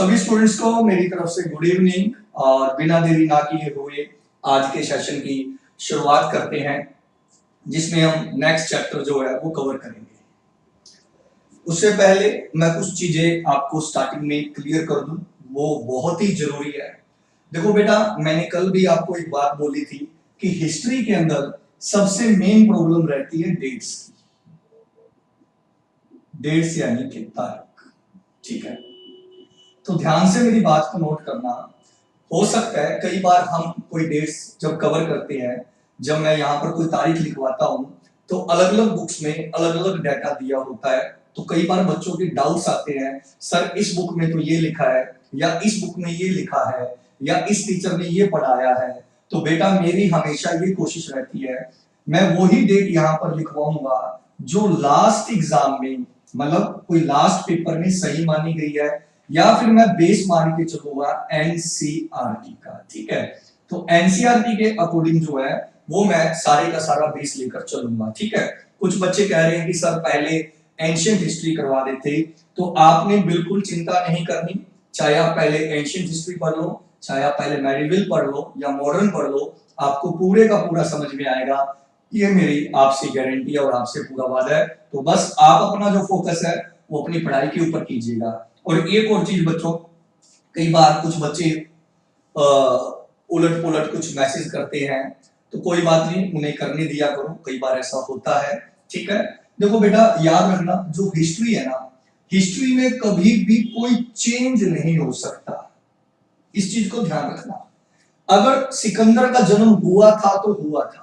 सभी स्टूडेंट्स को मेरी तरफ से गुड इवनिंग। और बिना देरी ना किए हुए आज के सेशन की शुरुआत करते हैं, जिसमें हम नेक्स्ट चैप्टर जो है वो कवर करेंगे। उससे पहले मैं कुछ चीजें आपको स्टार्टिंग में क्लियर कर दूं, वो बहुत ही जरूरी है। देखो बेटा, मैंने कल भी आपको एक बात बोली थी कि हिस्ट्री के अंदर सबसे मेन प्रॉब्लम रहती है डेट्स की। डेट्स यानी कि तारीख, ठीक है। तो ध्यान से मेरी बात को नोट करना। हो सकता है कई बार हम कोई डेट्स जब कवर करते हैं, जब मैं यहाँ पर कोई तारीख लिखवाता हूँ तो अलग अलग बुक्स में अलग अलग डाटा दिया होता है। तो कई बार बच्चों के डाउट्स आते हैं, सर इस बुक में तो ये लिखा है, या इस बुक में ये लिखा है, या इस टीचर ने ये पढ़ाया है। तो बेटा मेरी हमेशा ये कोशिश रहती है, मैं वही डेट यहाँ पर लिखवाऊंगा जो लास्ट एग्जाम में, मतलब कोई लास्ट पेपर में सही मानी गई है, या फिर मैं बेस मान के चलूंगा एनसीईआरटी का, ठीक है। तो एनसीईआरटी के अकॉर्डिंग जो है वो मैं सारे का सारा बेस लेकर चलूंगा, ठीक है। कुछ बच्चे कह रहे हैं कि सर पहले एंशिएंट हिस्ट्री करवा देते, तो आपने बिल्कुल चिंता नहीं करनी। चाहे आप पहले एंशिएंट हिस्ट्री पढ़ लो, चाहे आप पहले मेडिवल पढ़ लो या मॉडर्न पढ़ लो, आपको पूरे का पूरा समझ में आएगा। ये मेरी आपसे गारंटी है और आपसे पूरा वादा है। तो बस आप अपना जो फोकस है वो अपनी पढ़ाई के ऊपर कीजिएगा। और एक और चीज बच्चों, कई बार कुछ बच्चे उलट पुलट कुछ मैसेज करते हैं, तो कोई बात नहीं, उन्हें करने दिया करो, कई बार ऐसा होता है, ठीक है। देखो बेटा याद रखना, जो हिस्ट्री है ना, हिस्ट्री में कभी भी कोई चेंज नहीं हो सकता, इस चीज को ध्यान रखना। अगर सिकंदर का जन्म हुआ था तो हुआ था,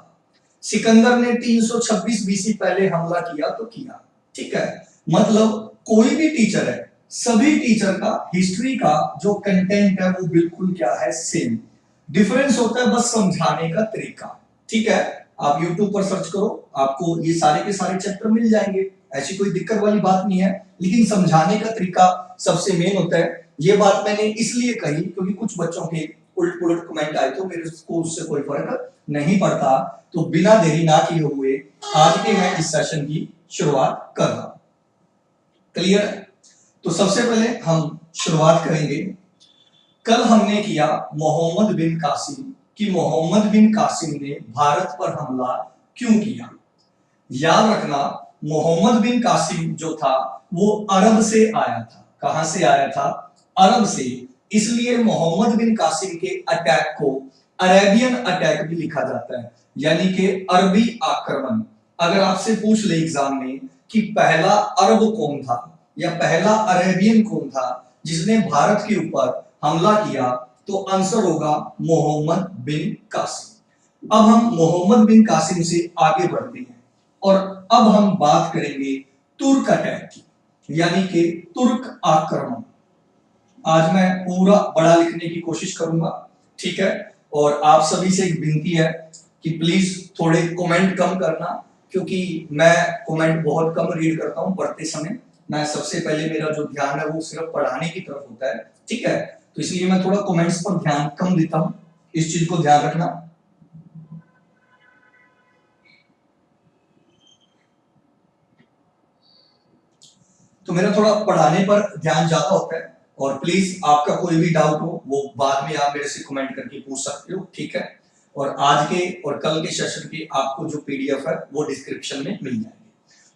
सिकंदर ने 326 बीसी पहले हमला किया तो किया, ठीक है। मतलब कोई भी टीचर है, सभी टीचर का हिस्ट्री का जो कंटेंट है वो बिल्कुल क्या है, सेम। डिफरेंस होता है बस समझाने का तरीका, ठीक है। आप YouTube पर सर्च करो, आपको ये सारे के सारे चैप्टर मिल जाएंगे, ऐसी कोई दिक्कत वाली बात नहीं है। लेकिन समझाने का तरीका सबसे मेन होता है। ये बात मैंने इसलिए कही क्योंकि कुछ बच्चों के उलट पुलट कमेंट आए, तो मेरे को उससे कोई फर्क नहीं पड़ता। तो बिना देरी ना किए हुए आज के मैं इस सेशन की शुरुआत कर रहा हूं। क्लियर है? तो सबसे पहले हम शुरुआत करेंगे, कल हमने किया मोहम्मद बिन कासिम, कि मोहम्मद बिन कासिम ने भारत पर हमला क्यों किया। याद रखना, मोहम्मद बिन कासिम जो था वो अरब से आया था। कहां से आया था? अरब से। इसलिए मोहम्मद बिन कासिम के अटैक को अरेबियन अटैक भी लिखा जाता है, यानी कि अरबी आक्रमण। अगर आपसे पूछ ले एग्जाम में कि पहला अरब कौन था या पहला अरेबियन कौन था जिसने भारत के ऊपर हमला किया, तो आंसर होगा मोहम्मद बिन कासिम। अब हम मोहम्मद बिन कासिम से आगे बढ़ते हैं और अब हम बात करेंगे तुर्क अटैक की, यानी कि तुर्क आक्रमण। आज मैं पूरा बड़ा लिखने की कोशिश करूंगा, ठीक है। और आप सभी से एक विनती है कि प्लीज थोड़े कमेंट कम करना, क्योंकि मैं कमेंट बहुत कम रीड करता हूं पढ़ते समय। मैं सबसे पहले मेरा जो ध्यान है वो सिर्फ पढ़ाने की तरफ होता है, ठीक है। तो इसलिए मैं थोड़ा कमेंट्स पर ध्यान कम देता हूं, इस चीज को ध्यान रखना। तो मेरा थोड़ा पढ़ाने पर ध्यान ज्यादा होता है। और प्लीज आपका कोई भी डाउट हो वो बाद में आप मेरे से कमेंट करके पूछ सकते हो, ठीक है। और आज के और कल के सेशन की आपको जो पीडीएफ है वो डिस्क्रिप्शन में मिल जाएगी।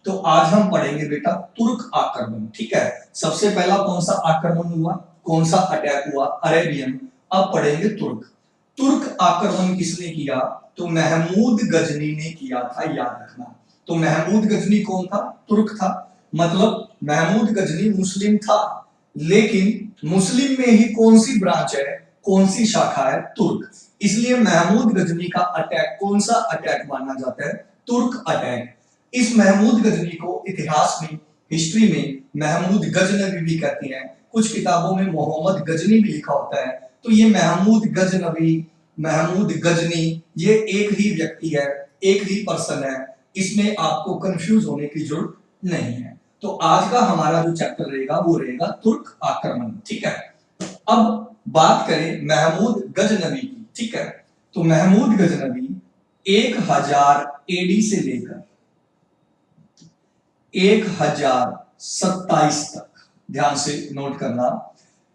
तो आज हम पढ़ेंगे बेटा तुर्क आक्रमण, ठीक है। सबसे पहला कौन सा आक्रमण हुआ, कौन सा अटैक हुआ? अरेबियन। अब पढ़ेंगे तुर्क। तुर्क आक्रमण किसने किया? तो महमूद गजनी ने किया था, याद रखना। तो महमूद गजनी कौन था? तुर्क था। मतलब महमूद गजनी मुस्लिम था, लेकिन मुस्लिम में ही कौन सी ब्रांच है, कौन सी शाखा है? तुर्क। इसलिए महमूद गजनी का अटैक कौन सा अटैक माना जाता है? तुर्क अटैक। इस महमूद गजनी को इतिहास में, हिस्ट्री में महमूद गजनवी भी कहते हैं, कुछ किताबों में मोहम्मद गजनी भी लिखा होता है। तो ये महमूद गजनवी, महमूद गजनी, ये एक ही व्यक्ति है, एक ही पर्सन है, इसमें आपको कंफ्यूज होने की जरूरत नहीं है। तो आज का हमारा जो चैप्टर रहेगा वो रहेगा तुर्क आक्रमण, ठीक है। अब बात करें महमूद गजनवी की, ठीक है। तो महमूद गजनवी 1000 एडी से लेकर 1027 तक, ध्यान से नोट करना,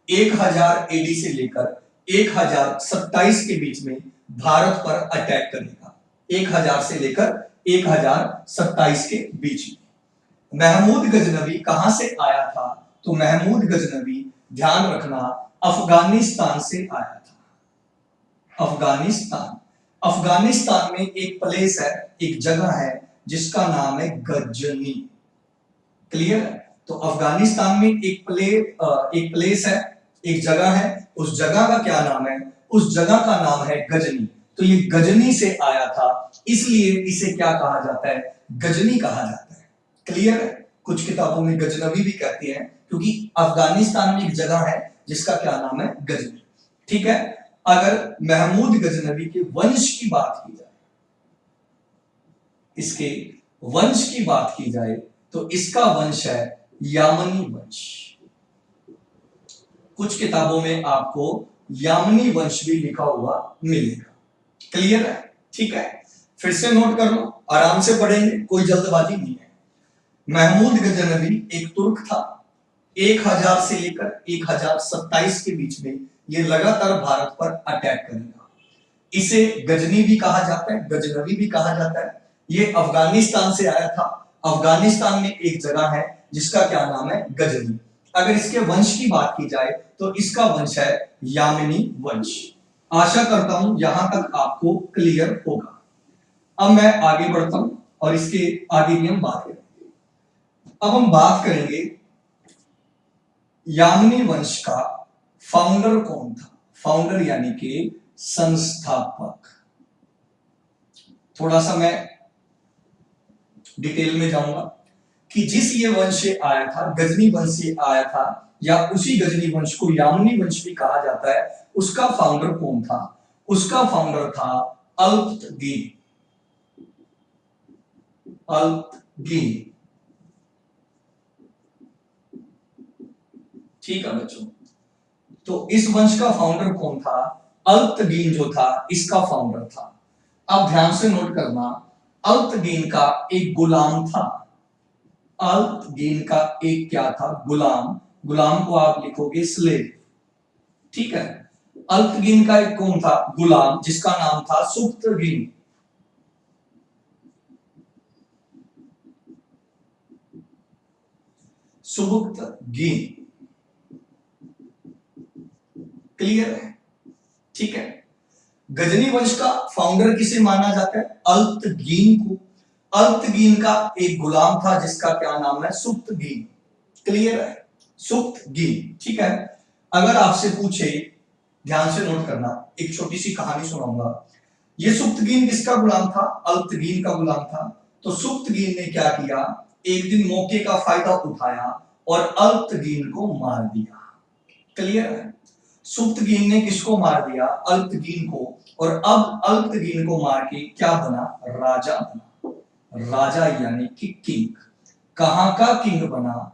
1000 एडी से लेकर 1027 के बीच में भारत पर अटैक करेगा। 1000 से लेकर 1027 के बीच में। महमूद गजनवी कहां से आया था? तो महमूद गजनवी, ध्यान रखना, अफगानिस्तान से आया था। अफगानिस्तान। अफगानिस्तान में एक प्लेस है, एक जगह है जिसका नाम है गजनी। क्लियर है? तो अफगानिस्तान में एक प्लेस है, एक जगह है, उस जगह का क्या नाम है? उस जगह का नाम है गजनी। तो ये गजनी से आया था, इसलिए इसे क्या कहा जाता है? गजनी कहा जाता है। क्लियर है? कुछ किताबों में गजनवी भी कहती हैं, क्योंकि अफगानिस्तान में एक जगह है जिसका क्या नाम है? गजनी। ठीक है। अगर महमूद गजनवी के वंश की बात की जाए, इसके वंश की बात की जाए, तो इसका वंश है यामनी वंश। कुछ किताबों में आपको यामनी वंश भी लिखा हुआ मिलेगा। क्लियर है? ठीक है, फिर से नोट कर लो, आराम से पढ़ेंगे, कोई जल्दबाजी नहीं है। महमूद गजनवी एक तुर्क था। 1000 से लेकर 1027 के बीच में ये लगातार भारत पर अटैक करेगा। इसे गजनी भी कहा जाता है, गजनवी भी कहा जाता है। ये अफगानिस्तान से आया था। अफगानिस्तान में एक जगह है जिसका क्या नाम है? गजनी। अगर इसके वंश की बात की जाए तो इसका वंश है यामिनी वंश। आशा करता हूं यहां तक आपको क्लियर होगा। अब मैं आगे बढ़ता हूं और इसके आगे की हम बात करेंगे। अब हम बात करेंगे यामिनी वंश का फाउंडर कौन था? फाउंडर यानी कि संस्थापक। थोड़ा सा मैं डिटेल में जाऊंगा कि जिस ये वंश से आया था, गजनी वंश से आया था, या उसी गजनी वंश को यामिनी वंश भी कहा जाता है, उसका फाउंडर कौन था? उसका फाउंडर था अल्पतगीन। अल्पतगीन। ठीक है बच्चों, तो इस वंश का फाउंडर कौन था? अल्पतगीन जो था, इसका फाउंडर था। अब ध्यान से नोट करना, अल्पतगीन का एक गुलाम था। अल्पतगीन का एक क्या था? गुलाम। गुलाम को आप लिखोगे स्लेव। ठीक है। अल्पतगीन का एक कौन था? गुलाम, जिसका नाम था सुब्तगीन। सुब्तगीन। क्लियर है? ठीक है। गजनी वंश का फाउंडर किसे माना जाता है? अल्पतगीन को। अल्पतगीन का एक गुलाम था जिसका क्या नाम है? सुब्तगीन। क्लियर है? सुब्तगीन। ठीक है। अगर आपसे पूछे, ध्यान से नोट करना, एक छोटी सी कहानी सुनाऊंगा। ये सुब्तगीन किसका गुलाम था? अल्पतगीन का गुलाम था। तो सुब्तगीन ने क्या किया? एक दिन मौके का फायदा उठाया और अल्पतगीन को मार दिया। क्लियर है? सुब्तगीन ने किसको मार दिया? अल्पतगीन को। और अब अल्पतगीन को मार के क्या बना? राजा बना। राजा यानी कि किंग। कहां का किंग बना?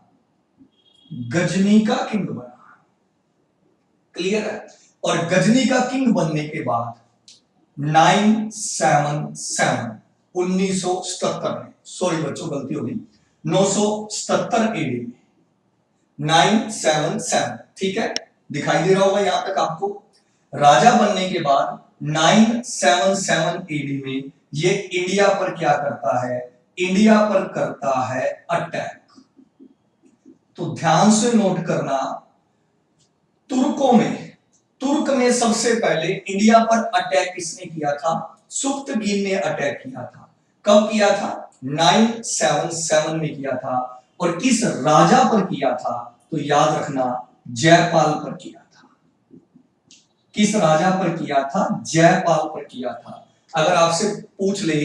गजनी का किंग बना। क्लियर है? और गजनी का किंग बनने के बाद 977 1977 में, सॉरी बच्चों गलती हो गई, 977 एडी में, 977। ठीक है, दिखाई दे रहा होगा यहां तक आपको। राजा बनने के बाद 977 एडी में ये इंडिया पर क्या करता है? इंडिया पर करता है अटैक। तो ध्यान से नोट करना, तुर्क में सबसे पहले इंडिया पर अटैक किसने किया था? सुब्तगीन ने अटैक किया था। कब किया था? 977 में किया था। और किस राजा पर किया था? तो याद रखना, जयपाल पर किया था। किस राजा पर किया था? जयपाल पर किया था। अगर आपसे पूछ ले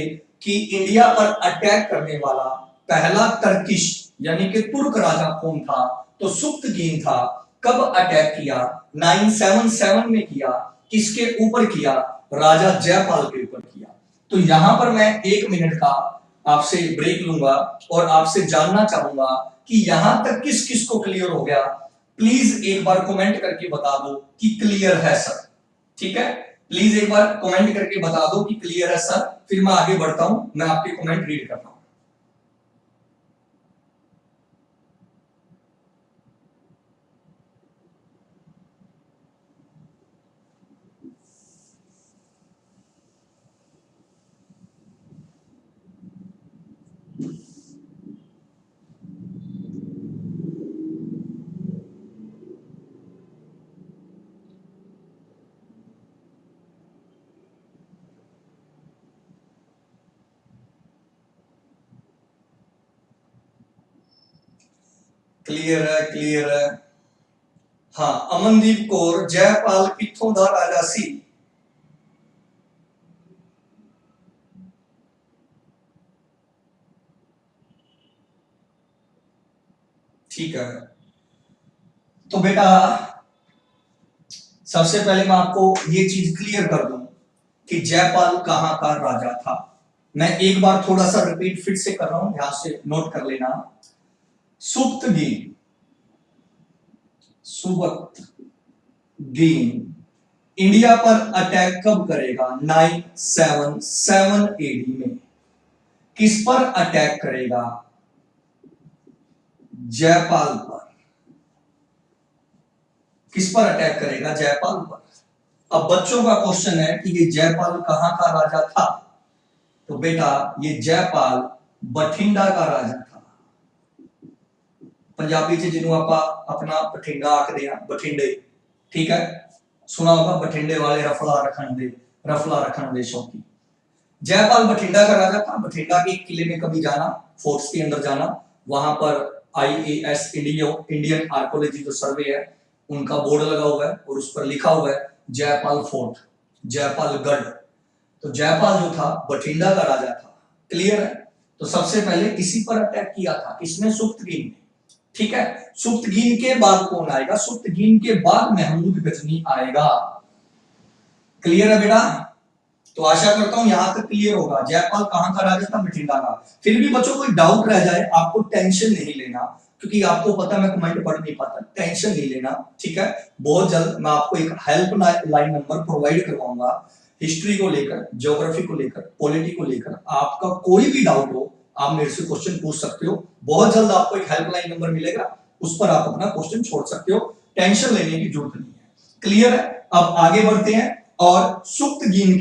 कि इंडिया पर अटैक करने वाला पहला टर्किश यानी कि तुर्क राजा कौन था, तो सुब्तगीन था। कब अटैक किया? 977 में किया। किसके ऊपर किया? राजा जयपाल के ऊपर किया। तो यहां पर मैं 1 मिनट का आपसे ब्रेक लूंगा और आपसे जानना चाहूंगा कि यहां तक किस किस को क्लियर हो गया। प्लीज एक बार कमेंट करके बता दो कि क्लियर है सर। ठीक है, प्लीज एक बार कमेंट करके बता दो कि क्लियर है सर, फिर मैं आगे बढ़ता हूं, मैं आपके कमेंट रीड करता हूं। क्लियर है, क्लियर है। हाँ, अमनदीप कौर जयपाल कित्थों दा राजा सी। ठीक है, तो बेटा सबसे पहले मैं आपको ये चीज क्लियर कर दूं कि जयपाल कहां का राजा था। मैं एक बार थोड़ा सा रिपीट फिर से कर रहा हूं, ध्यान से नोट कर लेना। सुप्तगीन, सुबक्तगीन इंडिया पर अटैक कब करेगा? 977 एडी में। किस पर अटैक करेगा? जयपाल पर। किस पर अटैक करेगा? जयपाल पर। अब बच्चों का क्वेश्चन है कि ये जयपाल कहां का राजा था? तो बेटा ये जयपाल बठिंडा का राजा था। पंजाबी च जिन्हों आप अपना बठिंडा आखते हैं, बठिंडे, ठीक है, सुना होगा बठिंडे वाले रफला रखन दे शौकी। जयपाल बठिंडा का राजा था। बठिंडा के किले में कभी जाना, फोर्ट्स के अंदर जाना, वहां पर IAS इंडियन आर्कोलॉजी जो सर्वे है उनका बोर्ड लगा हुआ है और उस पर लिखा हुआ है जयपाल फोर्ट, जयपाल गढ़। तो जयपाल जो था बठिंडा का राजा था। क्लियर है? तो सबसे पहले इसी पर अटैक किया था, किसने? सुप्तगीन ने। ठीक है, सुप्तगीन के बाद कौन आएगा? सुप्तगीन के बाद महमूद गजनी आएगा। क्लियर है बेटा? तो आशा करता हूं यहां तक क्लियर होगा। जयपाल कहां का राजा था? बठिंडा का। फिर भी बच्चों कोई डाउट रह जाए, आपको टेंशन नहीं लेना, क्योंकि आपको पता मैं कमेंट पढ़ नहीं पाता, टेंशन नहीं लेना, ठीक है। बहुत जल्द मैं आपको एक हेल्प लाइन नंबर प्रोवाइड करवाऊंगा, हिस्ट्री को लेकर, ज्योग्राफी को लेकर, पॉलिटी को लेकर। आपका कोई भी डाउट हो आप मेरे से क्वेश्चन पूछ सकते हो। बहुत जल्द आपको एक हेल्पलाइन नंबर मिलेगा, उस पर आप अपना क्वेश्चन छोड़ सकते हो, टेंशन लेने की जरूरत नहीं है। क्लियर है? अब आगे बढ़ते हैं। और सुप्तगीन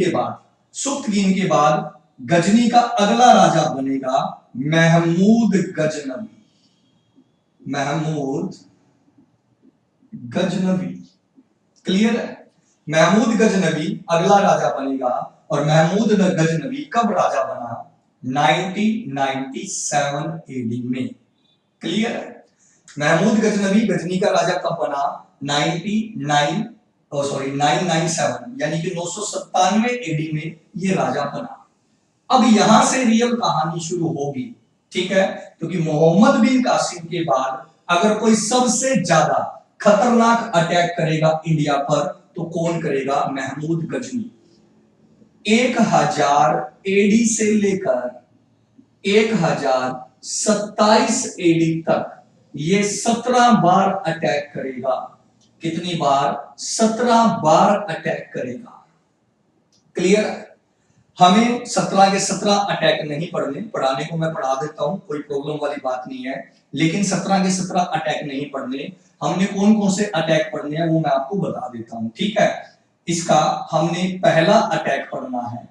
के बाद गजनी का अगला राजा बनेगा महमूद गजनवी। महमूद गजनवी, क्लियर है? महमूद गजनवी अगला राजा बनेगा। और महमूद गजनवी कब राजा बना? 997 एडी में। क्लियर है? महमूद गजनवी गजनी का राजा कब बना? 997 यानी कि 997 एडी में ये राजा बना। अब यहां से रियल कहानी शुरू होगी, ठीक है, क्योंकि मोहम्मद बिन कासिम के बाद अगर कोई सबसे ज्यादा खतरनाक अटैक करेगा इंडिया पर तो कौन करेगा? महमूद गजनी। 1000 एडी से लेकर 1027 एडी तक ये 17 बार अटैक करेगा। कितनी बार? 17 बार अटैक करेगा। क्लियर है? हमें 17 के 17 अटैक नहीं पढ़ाने को मैं पढ़ा देता हूं, कोई प्रॉब्लम वाली बात नहीं है, लेकिन 17 के 17 अटैक नहीं पढ़ने। हमने कौन कौन से अटैक पढ़ने हैं वो मैं आपको बता देता हूं, ठीक है। इसका हमने पहला अटैक पढ़ना है,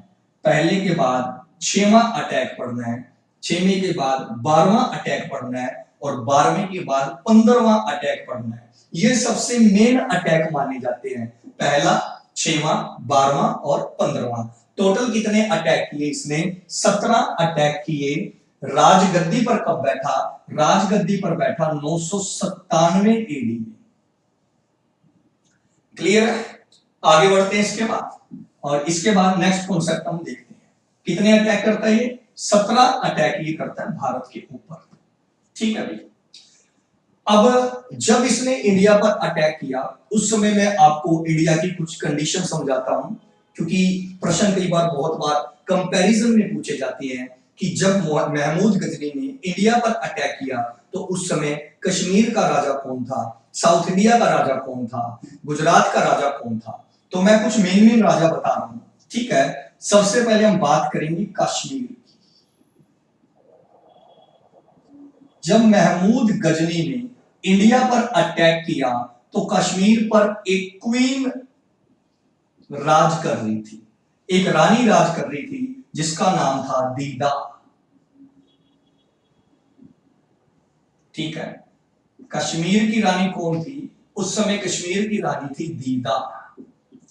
पहले के बाद 6वां अटैक पढ़ना है, 6वें के बाद 12वां अटैक पढ़ना है और 12वें के बाद 15वां अटैक पढ़ना है। ये सबसे मेन अटैक माने जाते हैं, पहला, 6वां, 12वां और 15वां। टोटल कितने अटैक किए इसने? 17 अटैक किए। राजगद्दी पर कब बैठा? राजगद्दी पर बैठा 997 एडी में। क्लियर है? आगे बढ़ते हैं इसके बाद, और इसके बाद नेक्स्ट कॉन्सेप्ट हम देखते हैं। कितने अटैक करता है ये? 17 अटैक ये करता है भारत के ऊपर, ठीक है भाई। अब जब इसने इंडिया पर अटैक किया उस समय मैं आपको इंडिया की कुछ कंडीशन समझाता हूं, क्योंकि प्रश्न कई बार बहुत बार कंपैरिजन में पूछे जाते हैं कि जब महमूद गजनी ने इंडिया पर अटैक किया तो उस समय कश्मीर का राजा कौन था, साउथ इंडिया का राजा कौन था, गुजरात का राजा कौन था। तो मैं कुछ मेन राजा बता रहा हूं, ठीक है। सबसे पहले हम बात करेंगे कश्मीर की। जब महमूद गजनी ने इंडिया पर अटैक किया तो कश्मीर पर एक क्वीन राज कर रही थी, एक रानी राज कर रही थी जिसका नाम था दीदा, ठीक है। कश्मीर की रानी कौन थी? उस समय कश्मीर की रानी थी दीदा।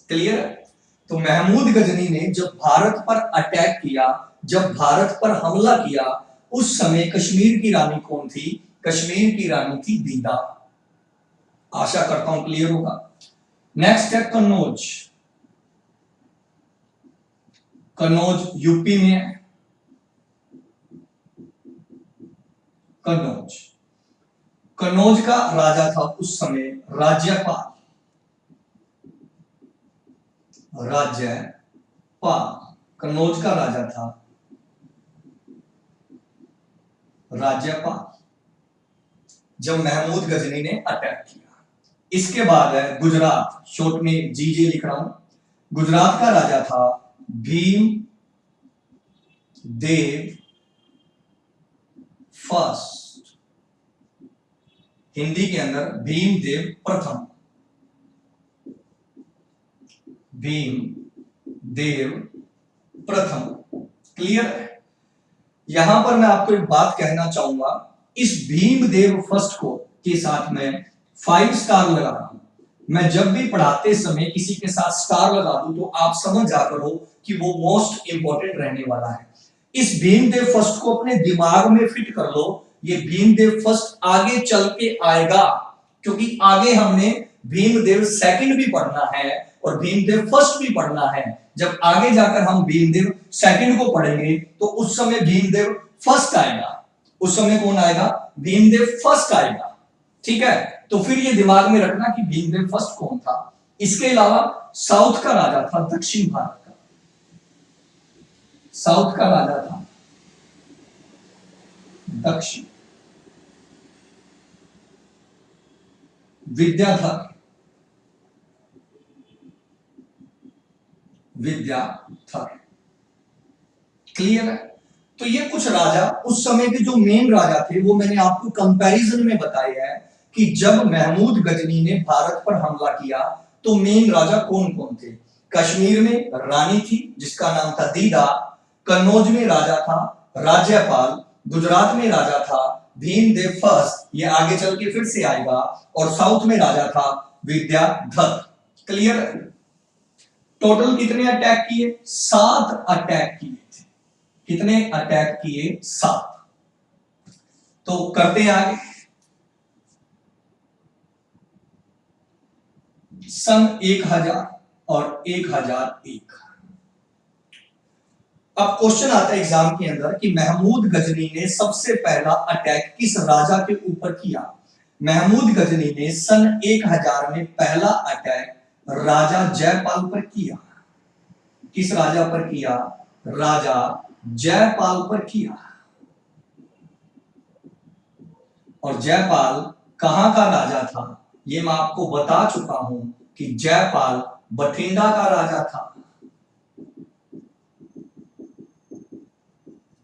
क्लियर है? तो महमूद गजनी ने जब भारत पर अटैक किया, जब भारत पर हमला किया, उस समय कश्मीर की रानी कौन थी? कश्मीर की रानी थी दीदा। आशा करता हूं क्लियर होगा। नेक्स्ट है कन्नौज। कन्नौज यूपी में है। कन्नौज, कन्नौज का राजा था उस समय राज्यपाल। राज्यपाल, कन्नौज का राजा था राज्यपाल जब महमूद गजनी ने अटैक किया। इसके बाद है गुजरात, शॉर्ट में जीजे लिख रहा हूं। गुजरात का राजा था भीम देव फर्स्ट, हिंदी के अंदर भीम देव प्रथम। भीम देव प्रथम, क्लियर है। यहां पर मैं आपको एक बात कहना चाहूंगा, इस भीमदेव फर्स्ट को के साथ मैं 5 स्टार लगा रहा हूं। मैं जब भी पढ़ाते समय किसी के साथ स्टार लगा दूं तो आप समझ जा करो कि वो मोस्ट इंपॉर्टेंट रहने वाला है। इस भीमदेव फर्स्ट को अपने दिमाग में फिट कर लो, ये भीमदेव फर्स्ट आगे चल के आएगा, क्योंकि आगे हमने भीमदेव सेकंड भी पढ़ना है और भीमदेव फर्स्ट भी पढ़ना है। जब आगे जाकर हम भीमदेव सेकंड को पढ़ेंगे तो उस समय भीमदेव फर्स्ट आएगा। उस समय कौन आएगा? भीमदेव फर्स्ट आएगा। ठीक है, तो फिर ये दिमाग में रखना कि भीमदेव फर्स्ट कौन था। इसके अलावा साउथ का राजा था, दक्षिण भारत का साउथ का राजा था दक्षिण, विद्याधर। विद्याधर, क्लियर है। तो ये कुछ राजा उस समय के जो मेन राजा थे वो मैंने आपको कंपैरिजन में बताया है कि जब महमूद गजनी ने भारत पर हमला किया तो मेन राजा कौन कौन थे। कश्मीर में रानी थी जिसका नाम था दीदा, कन्नौज में राजा था राज्यपाल, गुजरात में राजा था भीमदेव फर्स्ट, ये आगे चल के फिर से आएगा, और साउथ में राजा था विद्याधर। क्लियर है। टोटल कितने अटैक किए? 7 अटैक किए थे। कितने अटैक किए? 7। तो करते हैं आगे। सन 1000 और 1001। अब क्वेश्चन आता है एग्जाम के अंदर कि महमूद गजनी ने सबसे पहला अटैक किस राजा के ऊपर किया। महमूद गजनी ने सन 1000 में पहला अटैक राजा जयपाल पर किया। किस राजा पर किया? राजा जयपाल पर किया। और जयपाल कहां का राजा था? ये मैं आपको बता चुका हूं कि जयपाल बठिंडा का राजा था।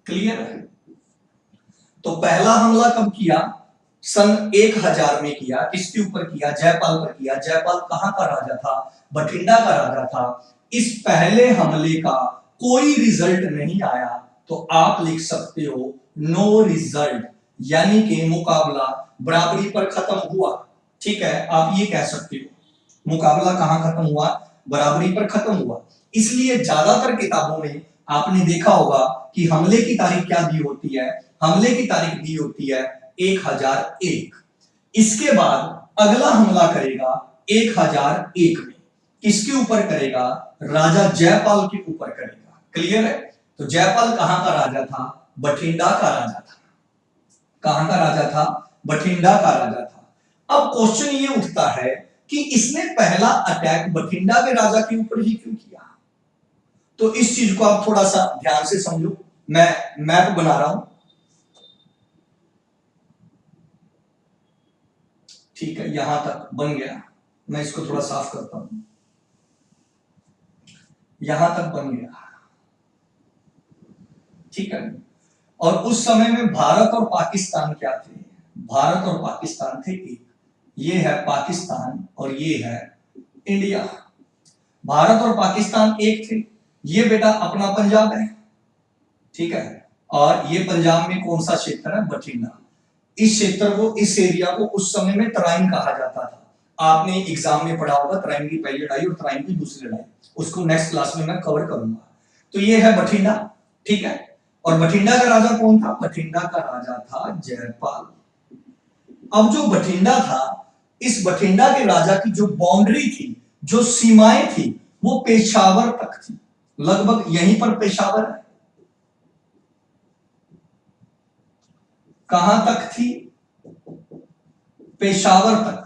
क्लियर है। तो पहला हमला कब किया? सन 1000 में किया। किसके ऊपर किया? जयपाल पर किया। जयपाल कहां का राजा था? बठिंडा का राजा था। इस पहले हमले का कोई रिजल्ट नहीं आया तो आप लिख सकते हो नो रिजल्ट, यानी कि मुकाबला बराबरी पर खत्म हुआ। ठीक है, आप ये कह सकते हो मुकाबला कहां खत्म हुआ? बराबरी पर खत्म हुआ। इसलिए ज्यादातर किताबों में आपने देखा होगा कि हमले की तारीख क्या दी होती है? हमले की तारीख दी होती है 1001। इसके बाद अगला हमला करेगा 1001 में। किसके ऊपर करेगा? राजा जयपाल के ऊपर करेगा। क्लियर है। तो जयपाल कहां का राजा था? बठिंडा का राजा था। कहां का राजा था? बठिंडा का राजा था। अब क्वेश्चन ये उठता है कि इसने पहला अटैक बठिंडा के राजा के ऊपर ही क्यों किया? तो इस चीज को आप थोड़ा सा ध्यान से समझो। मैं मैप बना रहा हूं। ठीक है, यहां तक बन गया। मैं इसको थोड़ा साफ करता हूं। यहां तक बन गया। ठीक है। और उस समय में भारत और पाकिस्तान क्या थे? भारत और पाकिस्तान थे एक। ये है पाकिस्तान और ये है इंडिया। भारत और पाकिस्तान एक थे। ये बेटा अपना पंजाब है। ठीक है। और ये पंजाब में कौन सा क्षेत्र है? बठिंडा। इस क्षेत्र को, इस एरिया को उस समय में तराइन कहा जाता था। आपने एग्जाम में पढ़ा होगा तराइन की पहली लड़ाई और तराइन की दूसरी लड़ाई। उसको नेक्स्ट क्लास में मैं कवर करूंगा। तो ये है बठिंडा। ठीक है। और बठिंडा का राजा कौन था? बठिंडा का राजा था जयपाल। अब जो बठिंडा था, इस बठिंडा के राजा की जो बाउंड्री थी, जो सीमाएं थी, वो पेशावर तक थी। लगभग यहीं पर पेशावर है। कहां तक थी? पेशावर तक।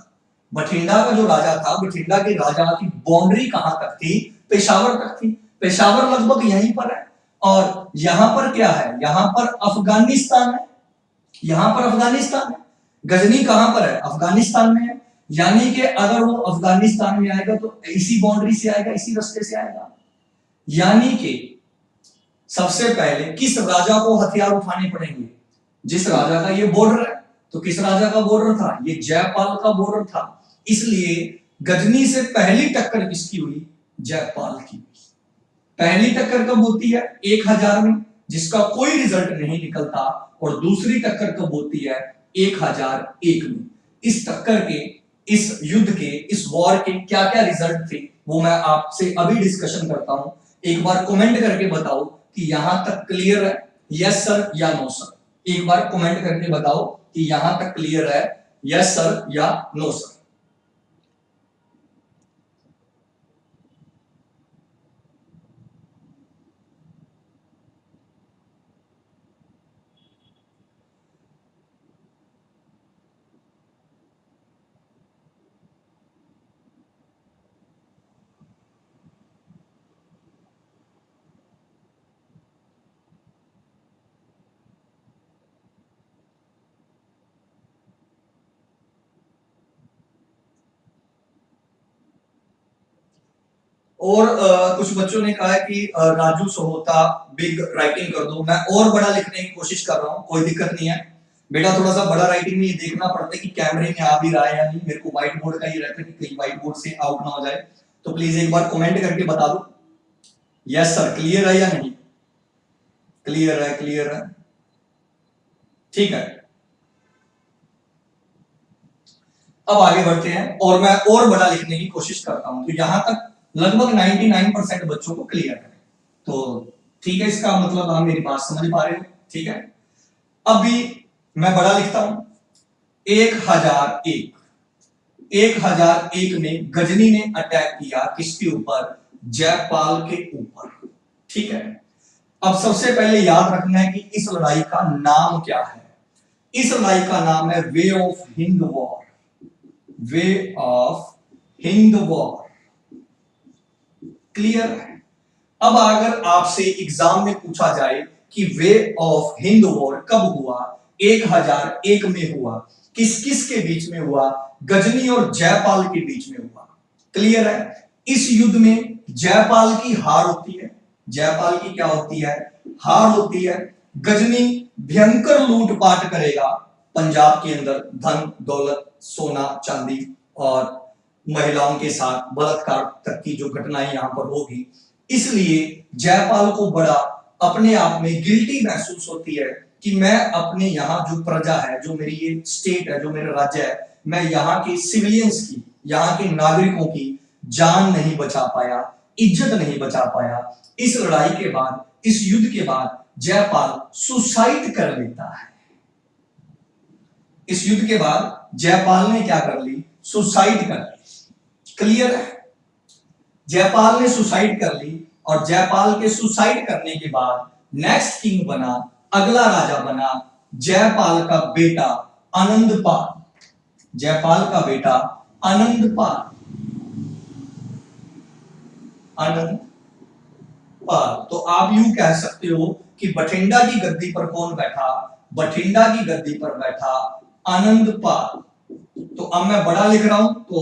बठिंडा का जो राजा था, बठिंडा के राजा की बाउंड्री कहां तक थी? पेशावर तक थी। पेशावर लगभग यहीं पर है। और यहां पर क्या है? यहां पर अफगानिस्तान है। यहां पर अफगानिस्तान है। गजनी कहां पर है? अफगानिस्तान में है। यानी कि अगर वो अफगानिस्तान में आएगा तो इसी बाउंड्री से आएगा, इसी रास्ते से आएगा। यानी कि सबसे पहले किस राजा को हथियार उठाने पड़ेंगे? जिस राजा का ये बॉर्डर है। तो किस राजा का बॉर्डर था? ये जयपाल का बॉर्डर था। इसलिए गजनी से पहली टक्कर किसकी हुई? जयपाल की। पहली टक्कर कब होती है? 1000 में, जिसका कोई रिजल्ट नहीं निकलता। और दूसरी टक्कर कब होती है? 1001 में। इस टक्कर के, इस युद्ध के, इस वॉर के क्या क्या रिजल्ट थे वो मैं आपसे अभी डिस्कशन करता हूं। एक बार कमेंट करके बताओ कि यहां तक क्लियर है, यस सर या नो सर। एक बार कमेंट करके बताओ कि यहां तक क्लियर है, यस सर या नो सर। और कुछ बच्चों ने कहा है कि राजू सोहोता बिग राइटिंग कर दो। मैं और बड़ा लिखने की कोशिश कर रहा हूँ, कोई दिक्कत नहीं है बेटा। थोड़ा सा बड़ा राइटिंग में ये देखना पड़ता है कि कैमरे में आ भी रहा है या नहीं। मेरे को व्हाइट बोर्ड का ये रहता है कि कहीं व्हाइट बोर्ड से आउट ना हो जाए। तो प्लीज एक बार कमेंट करके बता दो, यस सर क्लियर है या नहीं? क्लियर है, क्लियर है, ठीक है। अब आगे बढ़ते हैं और मैं और बड़ा लिखने की कोशिश करता हूं। तो यहां तक लगभग 99% बच्चों को क्लियर है। तो ठीक है, इसका मतलब आप मेरी बात समझ पा रहे हो, ठीक है। अभी मैं बड़ा लिखता हूं। 1001। 1001 में गजनी ने अटैक किया किसके ऊपर? जयपाल के ऊपर, ठीक है। अब सबसे पहले याद रखना है कि इस लड़ाई का नाम क्या है। इस लड़ाई का नाम है way of Hind war. Way of Hind war, clear है। अब अगर आपसे एग्जाम में पूछा जाए कि वे ऑफ हिंद वॉर कब हुआ? 1001 में हुआ। किस किस के बीच में हुआ? गजनी और जयपाल के बीच में हुआ, क्लियर है। इस युद्ध में जयपाल की हार होती है। जयपाल की क्या होती है? हार होती है। गजनी भयंकर लूटपाट करेगा पंजाब के अंदर, धन दौलत, सोना चांदी और महिलाओं के साथ बलात्कार तक की जो घटनाएं यहां पर होगी। इसलिए जयपाल को बड़ा अपने आप में गिल्टी महसूस होती है कि मैं अपने यहाँ जो प्रजा है, जो मेरी ये स्टेट है, जो मेरा राज्य है, मैं यहाँ के सिविलियंस की, यहाँ के नागरिकों की जान नहीं बचा पाया, इज्जत नहीं बचा पाया। इस लड़ाई के बाद, इस युद्ध के बाद जयपाल सुसाइड कर लेता है। इस युद्ध के बाद जयपाल ने क्या कर ली? सुसाइड कर ली, क्लियर है। जयपाल ने सुसाइड कर ली और जयपाल के सुसाइड करने के बाद नेक्स्ट किंग बना, अगला राजा बना जयपाल का बेटा आनंदपाल। जयपाल का बेटा आनंदपाल। आनंदपाल। तो आप यूं कह सकते हो कि बठिंडा की गद्दी पर कौन बैठा? बठिंडा की गद्दी पर बैठा आनंदपाल। तो अब मैं बड़ा लिख रहा हूं तो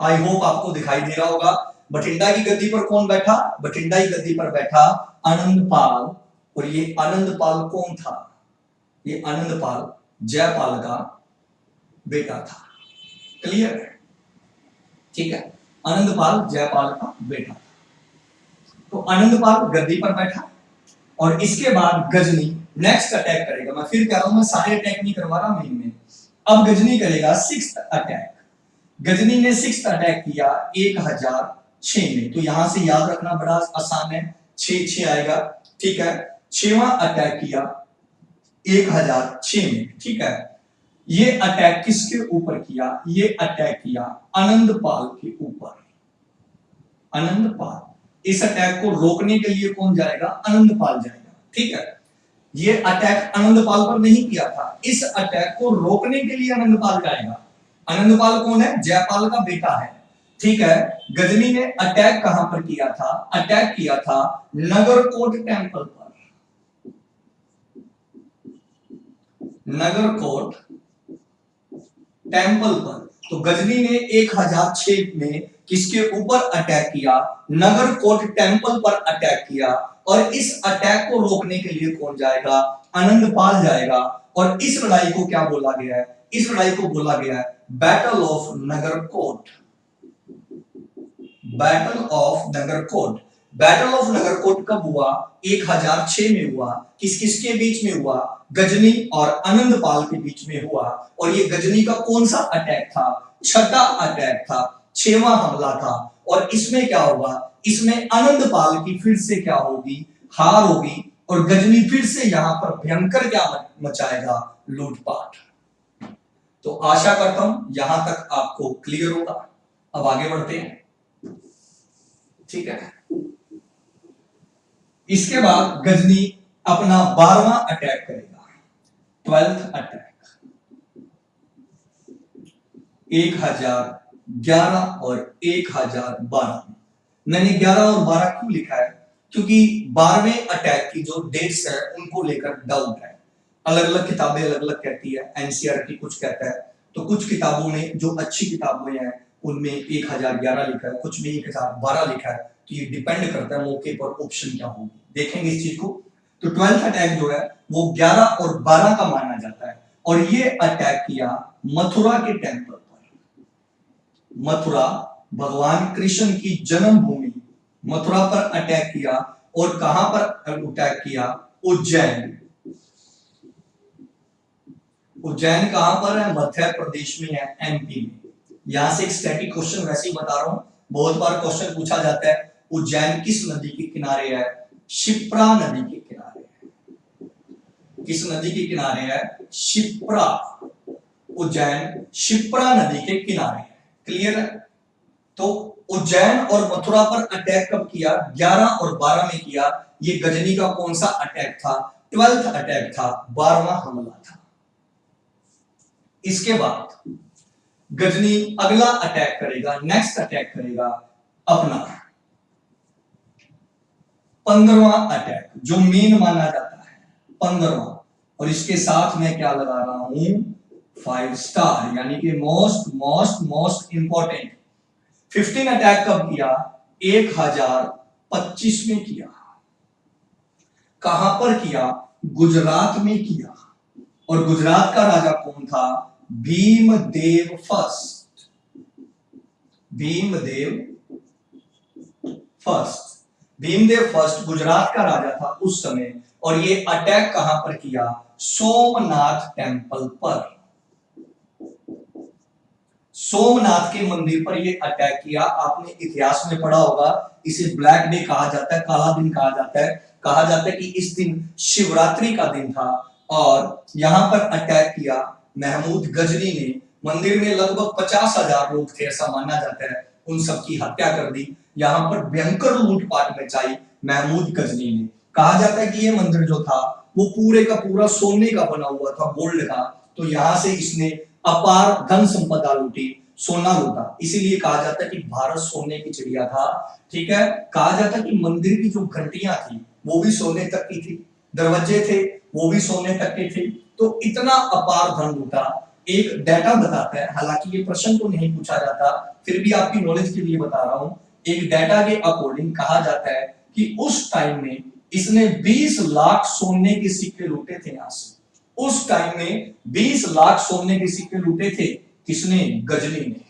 आई होप आपको दिखाई दे रहा होगा। बठिंडा की गद्दी पर कौन बैठा? बठिंडा की गद्दी पर बैठा आनंदपाल। और ये आनंदपाल कौन था? ये आनंदपाल जयपाल का बेटा था, क्लियर है, ठीक है। आनंदपाल जयपाल का बेटा। तो आनंदपाल गद्दी पर बैठा और इसके बाद गजनी नेक्स्ट अटैक करेगा। मैं फिर कह रहा हूं, मैं सारे अटैक नहीं करवा रहा मेन में। अब गजनी करेगा सिक्स्थ अटैक। गजनी ने सिक्स्थ अटैक किया 1006 में। तो यहां से याद रखना बड़ा आसान है, 6 आएगा, ठीक है। 6वां अटैक किया 1006 में, ठीक है। ये अटैक किसके ऊपर किया? ये अटैक किया आनंदपाल के ऊपर। आनंदपाल। इस अटैक को रोकने के लिए कौन जाएगा? आनंदपाल जाएगा। ठीक है, ये अटैक आनंदपाल पर नहीं किया था, इस अटैक को रोकने के लिए आनंदपाल जाएगा। आनंदपाल कौन है? जयपाल का बेटा है। ठीक है, गजनी ने अटैक कहां पर किया था? अटैक किया था नगरकोट टेंपल पर। नगरकोट टेंपल पर। तो गजनी ने 1006 में किसके ऊपर अटैक किया? नगरकोट टेंपल पर अटैक किया। और इस अटैक को रोकने के लिए कौन जाएगा? आनंदपाल जाएगा। और इस लड़ाई को क्या बोला गया है? इस लड़ाई को बोला गया है battle of Nagarkot. Battle of Nagarkot. Battle of Nagarkot कब हुआ? 1006 में हुआ। किस किसके बीच में हुआ? गजनी और आनंदपाल के बीच में हुआ। और ये गजनी का कौन सा अटैक था? छठा अटैक था, 6वां हमला था। और इसमें क्या होगा? इसमें आनंदपाल की फिर से क्या होगी? हार होगी। और गजनी फिर से यहां पर भयंकर क्या मचाएगा? लूटपाट। तो आशा करता हूं यहां तक आपको क्लियर होगा। अब आगे बढ़ते हैं। ठीक है, इसके बाद गजनी अपना 12वां अटैक करेगा, 12th अटैक। 1011 और 1012। मैंने 11 और 12 क्यों लिखा है? क्योंकि 12वें अटैक की जो डेट्स है उनको लेकर डाउट है। अलग अलग किताबें अलग अलग कहती है, एनसीईआरटी कुछ कहता है, तो कुछ किताबों में जो अच्छी किताबें हैं उनमें 1011 लिखा है, कुछ में 1012 लिखा है। तो ये डिपेंड करता है मौके पर ऑप्शन क्या होगी, देखेंगे इस चीज को। तो 12th अटैक जो है वो 11 और 12 का माना जाता है। और ये अटैक किया मथुरा के टेंपल पर। मथुरा भगवान कृष्ण की जन्मभूमि मथुरा पर अटैक किया। और कहां पर अटैक किया? उज्जैन। उज्जैन कहां पर है? मध्य प्रदेश में है, एमपी में। यहां से एक स्टैटिक क्वेश्चन वैसे ही बता रहा हूं, बहुत बार क्वेश्चन पूछा जाता है उज्जैन किस नदी के किनारे है? शिप्रा नदी के किनारे है। किस नदी के किनारे है? शिप्रा। उज्जैन शिप्रा नदी के किनारे है। क्लियर है? तो उज्जैन और मथुरा पर अटैक कब किया? 11 और 12 में किया। ये गजनी का कौन सा अटैक था? 12th अटैक था, 12वां हमला था। इसके बाद गजनी अगला अटैक करेगा, नेक्स्ट अटैक करेगा अपना 15वां अटैक, जो मेन माना जाता है 15वां। और इसके साथ में क्या लगा रहा हूं? 5 स्टार, यानी कि most most most important. 15 attack कब किया? 1025 में किया। कहां पर किया? गुजरात में किया। और गुजरात का राजा कौन था? Bhimdev first. Bhimdev first. Bhimdev first Gujarat का राजा था उस समय। और ये अटैक कहां पर किया? सोमनाथ टेंपल पर। सोमनाथ के मंदिर पर ये अटैक किया। आपने इतिहास में पढ़ा होगा, इसे ब्लैक डे कहा जाता है, काला दिन कहा जाता है। कहा जाता है कि इस दिन शिवरात्रि का दिन था। और यहां पर अटैक किया महमूद गजनी ने। मंदिर में लगभग 50,000 लोग थे ऐसा माना जाता है, उन सबकी हत्या कर दी। यहां पर भयंकर लूटपाट मचाई महमूद गजनी ने। कहा जाता है कि ये मंदिर जो था वो पूरे का पूरा सोने का बना हुआ था, गोल्ड का। तो यहां से इसने अपार धन संपदा लूटी, सोना लूटा। इसीलिए कहा जाता है कि भारत सोने की चिड़िया था। ठीक है, कहा जाता है कि मंदिर की जो घंटियां थी वो भी सोने तक की थी, दरवाजे थे वो भी सोने तक के थे। तो इतना अपार धन लूटा। एक डाटा बताता है, हालांकि ये प्रश्न तो नहीं पूछा जाता, फिर भी आपकी नॉलेज के लिए बता रहा हूं। एक डाटा के अकॉर्डिंग कहा जाता है कि उस टाइम में इसने 20 लाख सोने के सिक्के लूटे थे यहां से। उस टाइम में 20 लाख सोने के सिक्के लूटे थे। किसने? गजनी ने।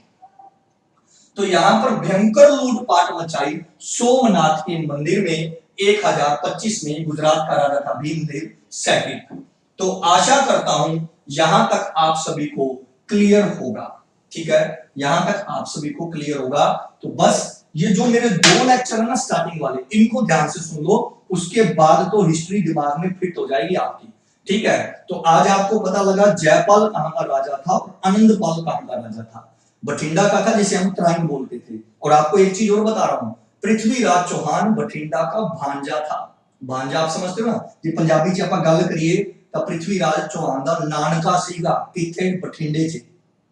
तो यहां पर भयंकर लूटपाट मचाई सोमनाथ के मंदिर में 1025 में। गुजरात का राजा था भीमदेव सेकंड। तो आशा करता हूं यहां तक आप सभी को क्लियर होगा। ठीक है, यहां तक आप सभी को क्लियर होगा। तो बस ये जो मेरे 2 लेक्चर है ना स्टार्टिंग वाले, इनको ध्यान से सुन लो, उसके बाद तो हिस्ट्री दिमाग में फिट हो जाएगी आपकी। ठीक है, तो आज आपको पता लगा जयपाल कहां का राजा था और आनंदपाल कहां का राजा था। बठिंडा का था जिसे हम तराइन बोलते थे। और आपको एक चीज और बता रहा हूं, पृथ्वीराज चौहान बठिंडा का भांजा था। भांजा आप समझते हो ना, ये पंजाबी च आप गल करिए तो पृथ्वीराज चौहान का नानका सीगा किथे बठिंडे च।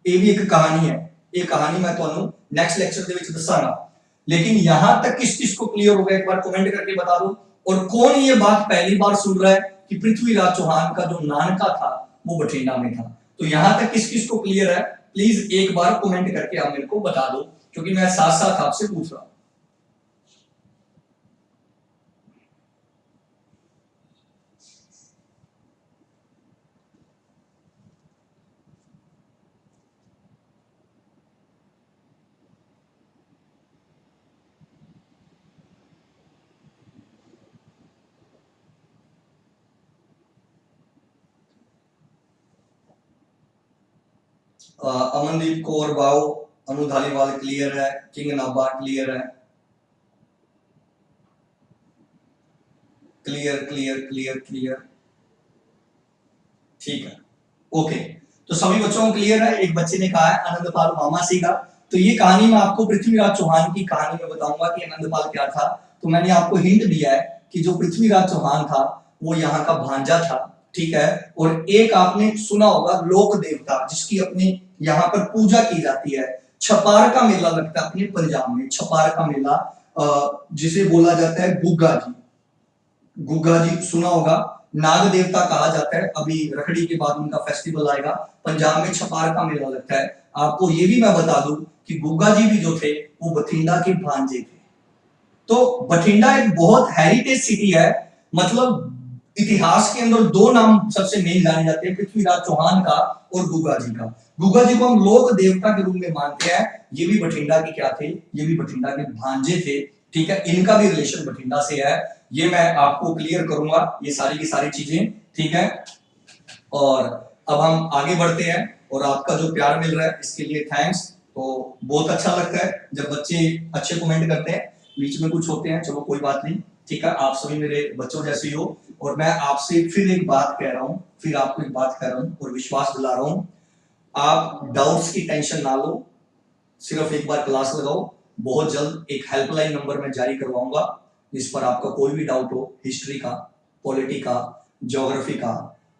ये भी एक कहानी है, ये कहानी मैं तुहानू नेक्स्ट लेक्चर दे विच दसांगा। लेकिन यहां तक किस किस को क्लियर होगा, एक बार कमेंट करके बता दो। और कौन ये बात पहली बार सुन रहा है कि पृथ्वीराज चौहान का जो नानका था वो बठिंडा में था। तो यहां तक किस किस को क्लियर है, प्लीज एक बार कमेंट करके आप मेरे को बता दो, क्योंकि मैं साथ साथ आपसे पूछ रहा हूं। अमनदीप कौर बाओ, अनु धालीवाल क्लियर है, किंग नाबा क्लियर है, क्लियर क्लियर क्लियर क्लियर, ठीक है, ओके। तो सभी बच्चों को क्लियर है। एक बच्चे ने कहा है आनंदपाल मामा सीगा। तो ये कहानी मैं आपको पृथ्वीराज चौहान की कहानी में बताऊंगा कि आनंदपाल क्या था। तो मैंने आपको हिंट दिया है कि जो पृथ्वीराज चौहान था वो यहाँ का भांजा था, ठीक है। और एक आपने सुना होगा लोक देवता जिसकी अपनी यहाँ पर पूजा की जाती है, छपार का मेला लगता है अपने पंजाब में, छपार का मेला, जिसे बोला जाता है गुग्गा जी। गुग्गा जी सुना होगा, नाग देवता कहा जाता है। अभी रखड़ी के बाद उनका फेस्टिवल आएगा, पंजाब में छपार का मेला लगता है। आपको ये भी मैं बता दूं कि गुग्गा जी भी जो थे वो बठिंडा के भांजे थे। तो बठिंडा एक बहुत हेरिटेज सिटी है, मतलब इतिहास के अंदर दो नाम सबसे मेन जाने जाते हैं, पृथ्वीराज चौहान का और गुग्गा जी का। गुग्गा जी को हम लोक देवता के रूप में मानते हैं। ये भी बठिंडा के क्या थे, ये भी बठिंडा के भांजे थे, ठीक है। इनका भी रिलेशन बठिंडा से है, ये मैं आपको क्लियर करूंगा ये सारी की सारी चीजें, ठीक है। और अब हम आगे बढ़ते हैं, और आपका जो प्यार मिल रहा है इसके लिए थैंक्स। तो बहुत अच्छा लगता है जब बच्चे अच्छे कमेंट करते हैं, बीच में कुछ होते हैं, चलो कोई बात नहीं, ठीक है। आप सभी मेरे बच्चों जैसे ही हो। और मैं आपसे फिर एक बात कह रहा हूं, फिर आपको एक बात कह रहा हूं और विश्वास दिला रहा हूं, आप डाउट्स की टेंशन ना लो, सिर्फ एक बार क्लास लगाओ। बहुत जल्द एक हेल्पलाइन नंबर मैं जारी करवाऊंगा, जिस पर आपका कोई भी डाउट हो, हिस्ट्री का, पॉलिटी का, ज्योग्राफी का,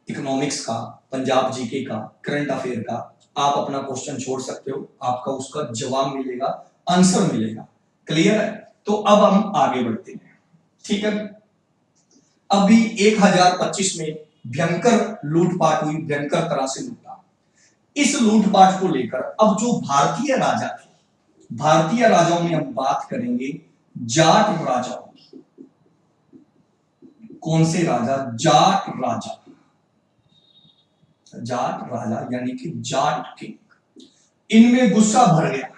इकोनॉमिक्स का, पंजाब जीके का, करंट अफेयर का, आप अपना क्वेश्चन छोड़ सकते हो, आपका उसका जवाब मिलेगा, आंसर मिलेगा। क्लियर है? तो अब हम आगे बढ़ते हैं, ठीक है। अभी 1025 में भयंकर लूटपाट हुई, भयंकर तरह से लूटा। इस लूटपाट को लेकर अब जो भारतीय राजा थे, भारतीय राजाओं में हम बात करेंगे जाट राजाओं की। कौन से राजा? जाट राजा, जाट राजा यानी कि जाट किंग। इनमें गुस्सा भर गया,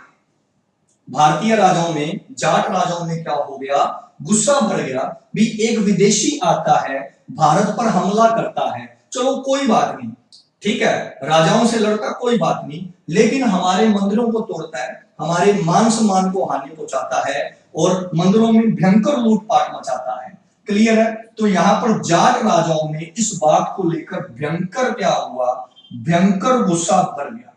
भारतीय राजाओं में, जाट राजाओं में क्या हो गया, गुस्सा भर गया। भी एक विदेशी आता है, भारत पर हमला करता है, चलो कोई बात नहीं, ठीक है, राजाओं से लड़ता कोई बात नहीं, लेकिन हमारे मंदिरों को तोड़ता है, हमारे मान सम्मान को हानि पहुंचाता है और मंदिरों में भयंकर लूटपाट मचाता है। क्लियर है? तो यहां पर जाट राजाओं में इस बात को लेकर भयंकर क्या हुआ, भयंकर गुस्सा भर गया।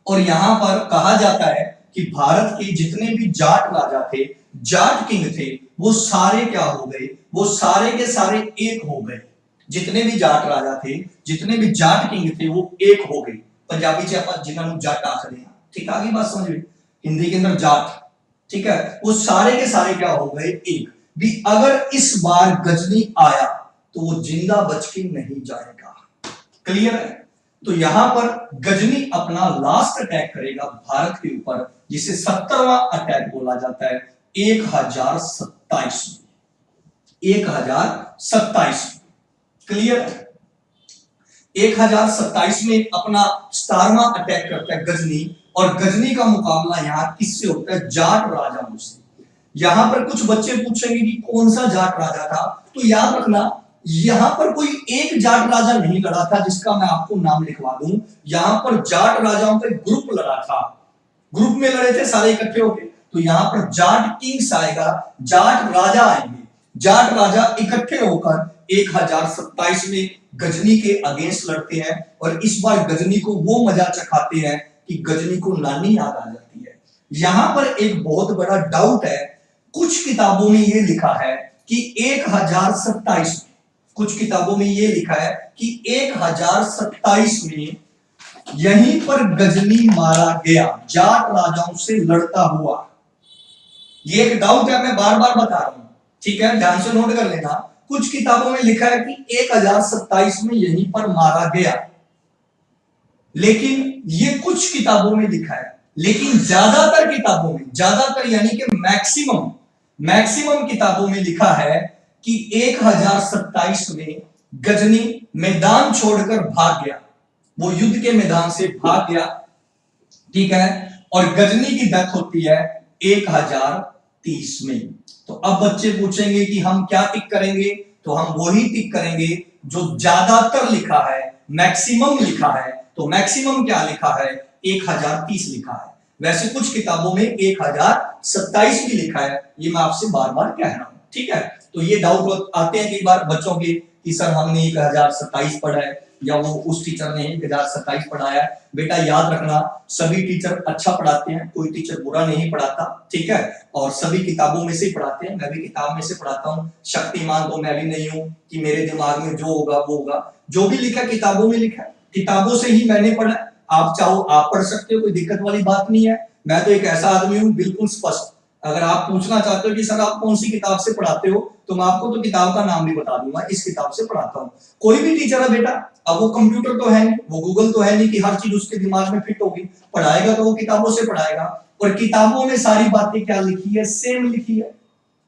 और यहां पर कहा जाता है कि भारत के जितने भी जाट राजा थे, जाट किंग थे, वो सारे क्या हो गए, वो सारे के सारे एक हो गए। जितने भी जाट राजा थे, जितने भी जाट किंग थे, वो एक हो गए। पंजाबी च आप जिन्होंने जाट आखते हैं, ठीक है, आगे बात समझ में, हिंदी के अंदर जाट, ठीक है, वो सारे के सारे क्या हो गए, एक। भी अगर इस बार गजनी आया तो वो जिंदा बच के नहीं जाएगा। क्लियर है? तो यहां पर गजनी अपना लास्ट अटैक करेगा भारत के ऊपर, जिसे 70वां अटैक बोला जाता है, 1027 में, 1027। क्लियर है? 1027 में अपना 17वां अटैक करता है गजनी, और गजनी का मुकाबला यहां किससे होता है, जाट राजाओं से। यहां पर कुछ बच्चे पूछेंगे कि कौन सा जाट राजा था, तो याद रखना यहां पर कोई एक जाट राजा नहीं लड़ा था जिसका मैं आपको नाम लिखवा दूं। यहां पर जाट राजाओं का ग्रुप लड़ा था, ग्रुप में लड़े थे सारे इकट्ठे होकर। तो यहां पर जाट किंग्स आएगा, जाट राजा आएंगे, जाट राजा इकट्ठे होकर 1027 में गजनी के अगेंस्ट लड़ते हैं और इस बार गजनी को वो मजा चखाते हैं कि गजनी को नानी याद आ जाती है। यहां पर एक बहुत बड़ा डाउट है, कुछ किताबों में ये लिखा है कि 1027 में, कुछ किताबों में ये लिखा है कि 1027 में यहीं पर गजनी मारा गया, जाट राजाओं से लड़ता हुआ। ये एक डाउट है, मैं बार बार बता रहा हूं, ठीक है, ध्यान से नोट कर लेना। कुछ किताबों में लिखा है कि 1027 में यहीं पर मारा गया, लेकिन ये कुछ किताबों में लिखा है, लेकिन ज्यादातर किताबों में, ज्यादातर यानी कि मैक्सिमम किताबों में लिखा है कि 1027 में गजनी मैदान छोड़कर भाग गया, वो युद्ध के मैदान से भाग गया, ठीक है, और गजनी की डेथ होती है 1030 में। तो अब बच्चे पूछेंगे कि हम क्या टिक करेंगे, तो हम वही टिक करेंगे जो ज्यादातर लिखा है, मैक्सिमम लिखा है। तो मैक्सिमम क्या लिखा है, 1030 लिखा है। वैसे कुछ किताबों में 1027 भी लिखा है, ये मैं आपसे बार बार कह रहा हूं, ठीक है। तो ये डाउट आते हैं कई बार बच्चों के कि सर हमने 1027 पढ़ा है या वो उस टीचर ने 1027 पढ़ाया। बेटा याद रखना, सभी टीचर अच्छा पढ़ाते हैं, कोई टीचर बुरा नहीं पढ़ाता, ठीक है, और सभी किताबों में से पढ़ाते हैं, मैं भी किताब में से पढ़ाता हूँ। शक्तिमान तो मैं भी नहीं हूं कि मेरे दिमाग में जो होगा वो होगा, जो भी लिखा किताबों में लिखा है, किताबों से ही मैंने पढ़ा। आप चाहो आप पढ़ सकते हो, कोई दिक्कत वाली बात नहीं है। मैं तो एक ऐसा आदमी हूं बिल्कुल स्पष्ट, अगर आप पूछना चाहते हो कि सर आप कौन सी किताब से पढ़ाते हो, तो मैं आपको तो किताब का नाम भी बता दूंगा, इस किताब से पढ़ाता हूँ। कोई भी टीचर है बेटा, अब वो कंप्यूटर तो है नहीं, वो गूगल तो है नहीं कि हर चीज उसके दिमाग में फिट होगी, पढ़ाएगा तो वो किताबों से पढ़ाएगा। और किताबों में सारी बातें क्या लिखी है, सेम लिखी है,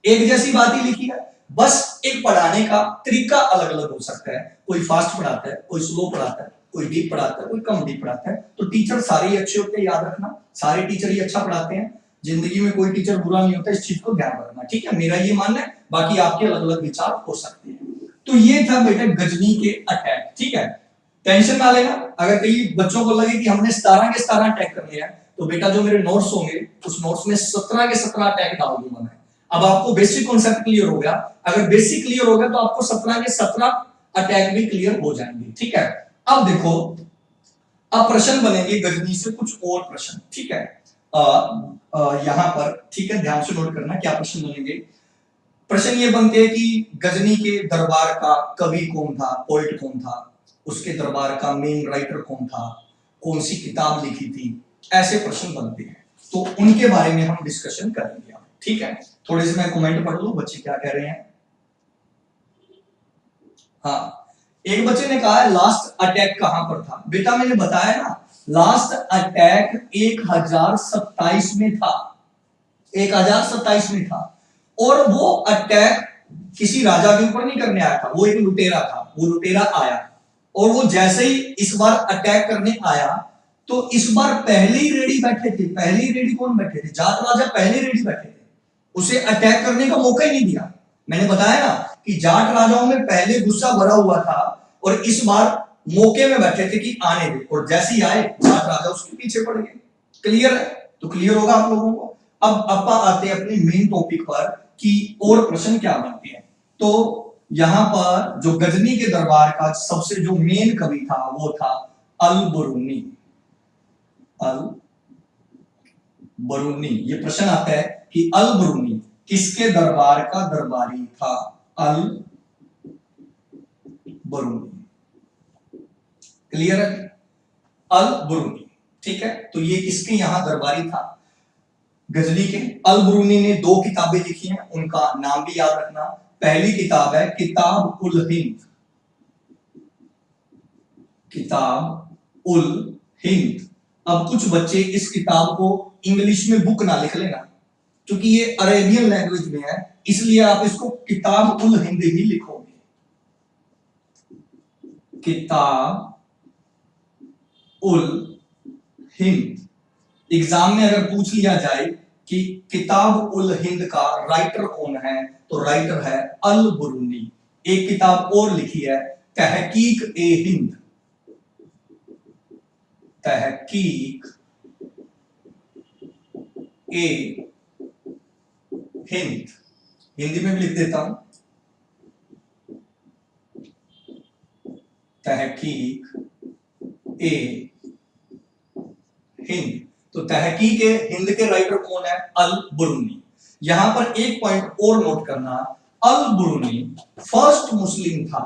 एक जैसी बात ही लिखी है, बस एक पढ़ाने का तरीका अलग अलग हो सकता है, कोई फास्ट पढ़ाता है, कोई स्लो पढ़ाता है, कोई डीप पढ़ाता है, कोई कम डीप पढ़ाता है। तो टीचर सारे ही अच्छे होते हैं, याद रखना, सारे टीचर ही अच्छा पढ़ाते हैं, जिंदगी में कोई टीचर बुरा नहीं होता, इस चीज को ध्यान रखना, ठीक है। मेरा ये मानना है, बाकी आपके अलग अलग विचार हो सकते हैं। तो ये था बेटा गजनी के अटैक, ठीक है, टेंशन ना लेना। अगर कई बच्चों को लगे कि हमने 17 के 17 अटैक कर लिया, तो बेटा जो मेरे नोट्स होंगे उस नोट्स में 17 के 17 अटैक डाल दूंगा मैं। अब आपको बेसिक कॉन्सेप्ट क्लियर हो गया, अगर बेसिक क्लियर हो गया तो आपको 17 के 17 अटैक भी क्लियर हो जाएंगे, ठीक है। अब देखो, अब प्रश्न बनेंगे गजनी से कुछ और प्रश्न, ठीक है, यहां पर, ठीक है, ध्यान से नोट करना क्या प्रश्न बनेंगे। प्रश्न ये बनते हैं कि गजनी के दरबार का कवि कौन था, पोइट कौन था, उसके दरबार का मेन राइटर कौन था, कौन सी किताब लिखी थी, ऐसे प्रश्न बनते हैं। तो उनके बारे में हम डिस्कशन करेंगे, ठीक है। थोड़े से मैं कमेंट पढ़ लूं बच्चे क्या कह रहे हैं। हाँ, एक बच्चे ने कहा है लास्ट अटैक कहां पर था। बेटा मैंने बताया ना, लास्ट अटैक 1027 में था, 1027 में था, और वो अटैक किसी राजा के ऊपर नहीं करने आया था, वो एक लुटेरा था, वो लुटेरा आया, और वो जैसे ही इस बार अटैक करने आया, तो इस बार पहले ही रेडी बैठे थे। पहले ही रेडी कौन बैठे थे, जाट राजा पहले रेडी बैठे थे, उसे अटैक करने का मौका ही नहीं दिया। मैंने बताया ना कि जाट राजाओं में पहले गुस्सा भरा हुआ था, और इस बार मौके में बैठे थे कि आने दे, और जैसे ही आए जाट राजा उसके पीछे पड़ गए। क्लियर है, तो क्लियर होगा आप लोगों को। अब अपा आते हैं अपने मेन टॉपिक पर कि और प्रश्न क्या बनते हैं। तो यहां पर जो गजनी के दरबार का सबसे जो मेन कवि था वो था अल बरूनी। अल बरूनी, ये प्रश्न आता है कि अल बरूनी किसके दरबार का दरबारी था। अल बरूनी, क्लियर है, अल बरूनी, ठीक है। तो ये किसके यहां दरबारी था, गजनी के। अल बरूनी ने 2 किताबें लिखी हैं, उनका नाम भी याद रखना। पहली किताब है किताब उल हिंद, किताब उल हिंद। अब कुछ बच्चे इस किताब को इंग्लिश में बुक ना लिख लेना, क्योंकि ये अरेबियन लैंग्वेज में है, इसलिए आप इसको किताब उल हिंद ही लिखोगे। किताब उल हिंद। एग्जाम में अगर पूछ लिया जाए कि किताब उल हिंद का राइटर कौन है, तो राइटर है अल बरूनी। एक किताब और लिखी है तहकीक ए हिंद, तहकीक ए हिंद, हिंदी में भी लिख देता हूं, तहकीक ए हिंद। तो तहकीक ए हिंद के राइटर कौन है? अल बुरूनी। यहां पर एक पॉइंट और नोट करना, अल बुरूनी फर्स्ट मुस्लिम था।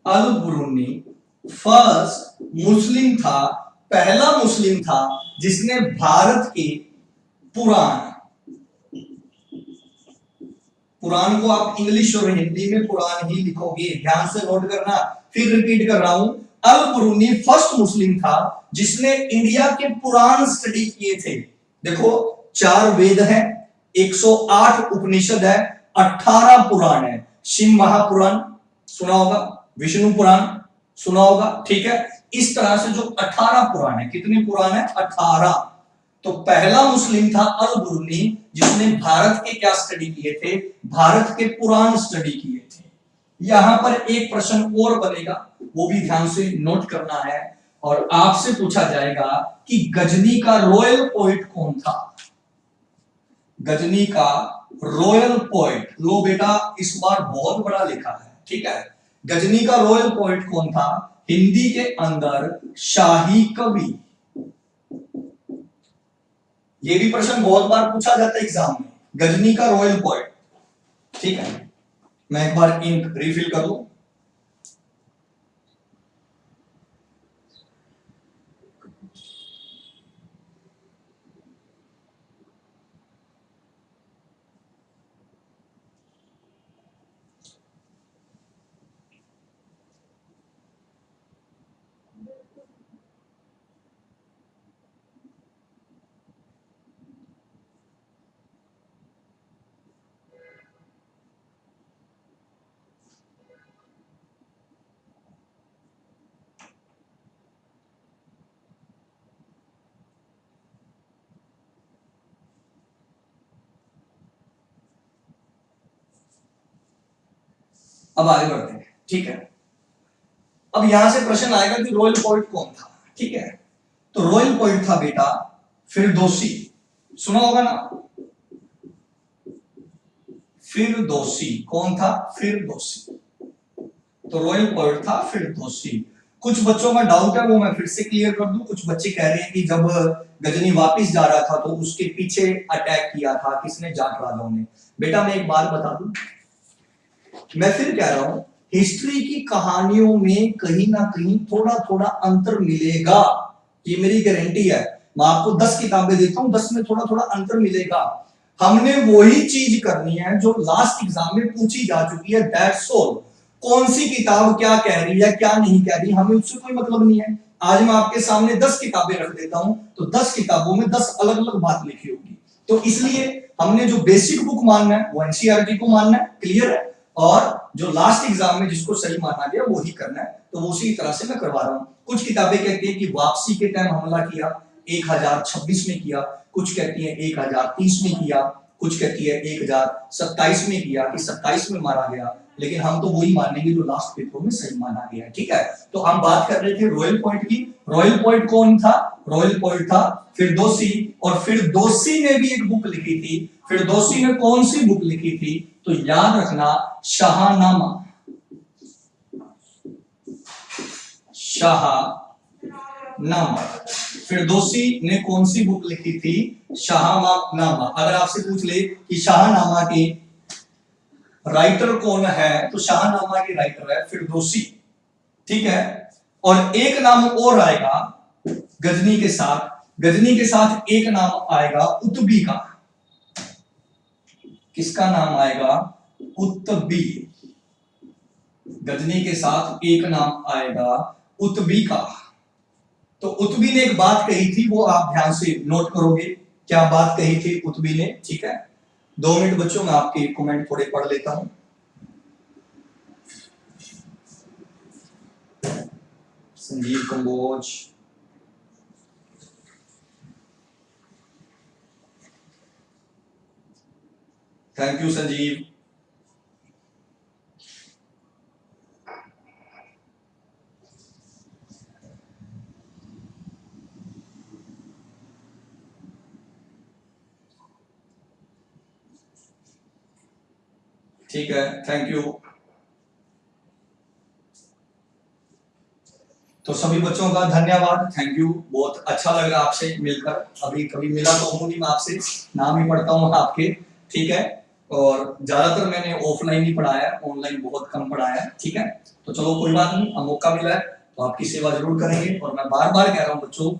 अल बुरूनी फर्स्ट मुस्लिम था, पहला मुस्लिम था जिसने भारत के पुराण, पुराण को आप इंग्लिश और हिंदी में पुराण ही लिखोगे, ध्यान से नोट करना। फिर रिपीट कर रहा हूं, अल बुरूनी फर्स्ट मुस्लिम था जिसने इंडिया के पुराण स्टडी किए थे। देखो 4 वेद हैं, 108 उपनिषद है, 18 पुराण है। शिव महापुराण सुना होगा, विष्णु पुराण सुना होगा, ठीक है। इस तरह से जो 18 पुराण है, कितने पुराण है? 18। तो पहला मुस्लिम था अल बुरूनी जिसने भारत के क्या स्टडी किए थे? भारत के पुराण स्टडी किए थे। यहां पर एक प्रश्न और बनेगा, वो भी ध्यान से नोट करना है, और आपसे पूछा जाएगा कि गजनी का रॉयल पोइट कौन था? गजनी का रॉयल पोइट, लो बेटा इस बार बहुत बड़ा लिखा है, ठीक है। गजनी का रॉयल पोइट कौन था? हिंदी के अंदर शाही कवि। ये भी प्रश्न बहुत बार पूछा जाता है एग्जाम में, गजनी का रॉयल पोइट, ठीक है। मैं एक बार इंक रिफिल कर दूं। अब आगे बढ़ते हैं, ठीक है। अब यहां से प्रश्न आएगा कि रॉयल पोइट कौन था, ठीक है। तो रॉयल पोइट था बेटा फिरदौसी, सुना होगा ना? फिरदौसी कौन था? फिरदौसी। तो रॉयल पोइट था फिरदौसी। कुछ बच्चों का डाउट है, वो मैं फिर से क्लियर कर दूं। कुछ बच्चे कह रहे हैं कि जब गजनी वापस जा रहा था तो उसके पीछे अटैक किया था किसने? जाट राजाओं ने। बेटा मैं एक बात बता दूं, मैं फिर कह रहा हूं, हिस्ट्री की कहानियों में कहीं ना कहीं थोड़ा थोड़ा अंतर मिलेगा, ये मेरी गारंटी है। मैं आपको 10 किताबें देता हूं, 10 में थोड़ा थोड़ा अंतर मिलेगा। हमने वही चीज करनी है जो लास्ट एग्जाम में पूछी जा चुकी है, दैट्स ऑल। कौन सी किताब क्या कह रही है क्या नहीं कह रही, हमें उससे कोई मतलब नहीं है। आज मैं आपके सामने 10 किताबें रख देता हूं, तो 10 किताबों में 10 अलग अलग बात लिखी होगी। तो इसलिए हमने जो बेसिक बुक मानना है वो एनसीईआरटी को मानना है, क्लियर है। और जो लास्ट एग्जाम में जिसको सही माना गया वो ही करना है, तो वो उसी तरह से मैं करवा रहा हूं। कुछ किताबें कहती है कि वापसी के टाइम हमला किया 1026 में किया, कुछ कहती है 1030 में किया, कुछ कहती है 1027 में किया कि 27 में मारा गया। लेकिन हम तो वही मानेंगे जो लास्ट पेपर में सही माना गया है, ठीक है। तो हम बात कर रहे थे रॉयल पॉइंट की। रॉयल पॉइंट कौन था? रॉयल पॉइंट था फिरदौसी। और फिरदौसी ने भी एक बुक लिखी थी। फिरदौसी ने कौन सी बुक लिखी थी? तो याद रखना, शाहनामा। शाहनामा। फिरदौसी ने कौन सी बुक लिखी थी? शाहनामा। अगर आपसे पूछ ले कि शाहनामा के राइटर कौन है, तो शाहनामा के राइटर है फिरदौसी, ठीक है। और एक नाम और आएगा गजनी के साथ, गजनी के साथ एक नाम आएगा उत्बी का। किसका नाम आएगा? उत्बी। गजनी के साथ एक नाम आएगा उत्बी का। तो उत्बी ने एक बात कही थी, वो आप ध्यान से नोट करोगे, क्या बात कही थी उत्बी ने, ठीक है। 2 मिनट बच्चों, मैं आपके कमेंट थोड़े पढ़ लेता हूं। Sanjeev Kamboj, thank you Sanjeev. ठीक है, थैंक यू। तो सभी बच्चों का धन्यवाद, थैंक यू। बहुत अच्छा लग रहा आपसे मिलकर, अभी कभी मिला तो हूँ नहीं मैं आपसे, नाम ही पढ़ता हूँ आपके, ठीक है। और ज्यादातर मैंने ऑफलाइन ही पढ़ाया, ऑनलाइन बहुत कम पढ़ाया, ठीक है। तो चलो कोई बात नहीं, अब मौका मिला है तो आपकी सेवा जरूर करेंगे। और मैं बार बार कह रहा हूँ बच्चों,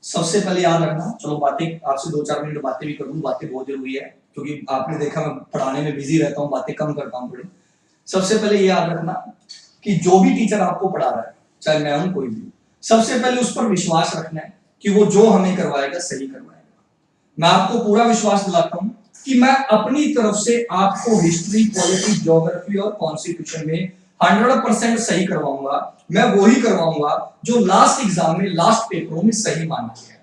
सबसे पहले याद रखना, चलो बातें आपसे 2-4 मिनट बातें भी करूँ, बातें बहुत जरूरी है क्योंकि आपने देखा मैं पढ़ाने में बिजी रहता हूँ, बातें कम करता हूँ थोड़ी। सबसे पहले ये याद रखना कि जो भी टीचर आपको पढ़ा रहा है, चाहे मैं हूं कोई भी, सबसे पहले उस पर विश्वास रखना है कि वो जो हमें करवाएगा सही करवाएगा। मैं आपको पूरा विश्वास दिलाता हूं कि मैं अपनी तरफ से आपको हिस्ट्री, पॉलिटी, ज्योग्राफी और कॉन्स्टिट्यूशन में 100% सही करवाऊंगा। मैं वही करवाऊंगा जो लास्ट एग्जाम में, लास्ट पेपरों में सही माना गया है।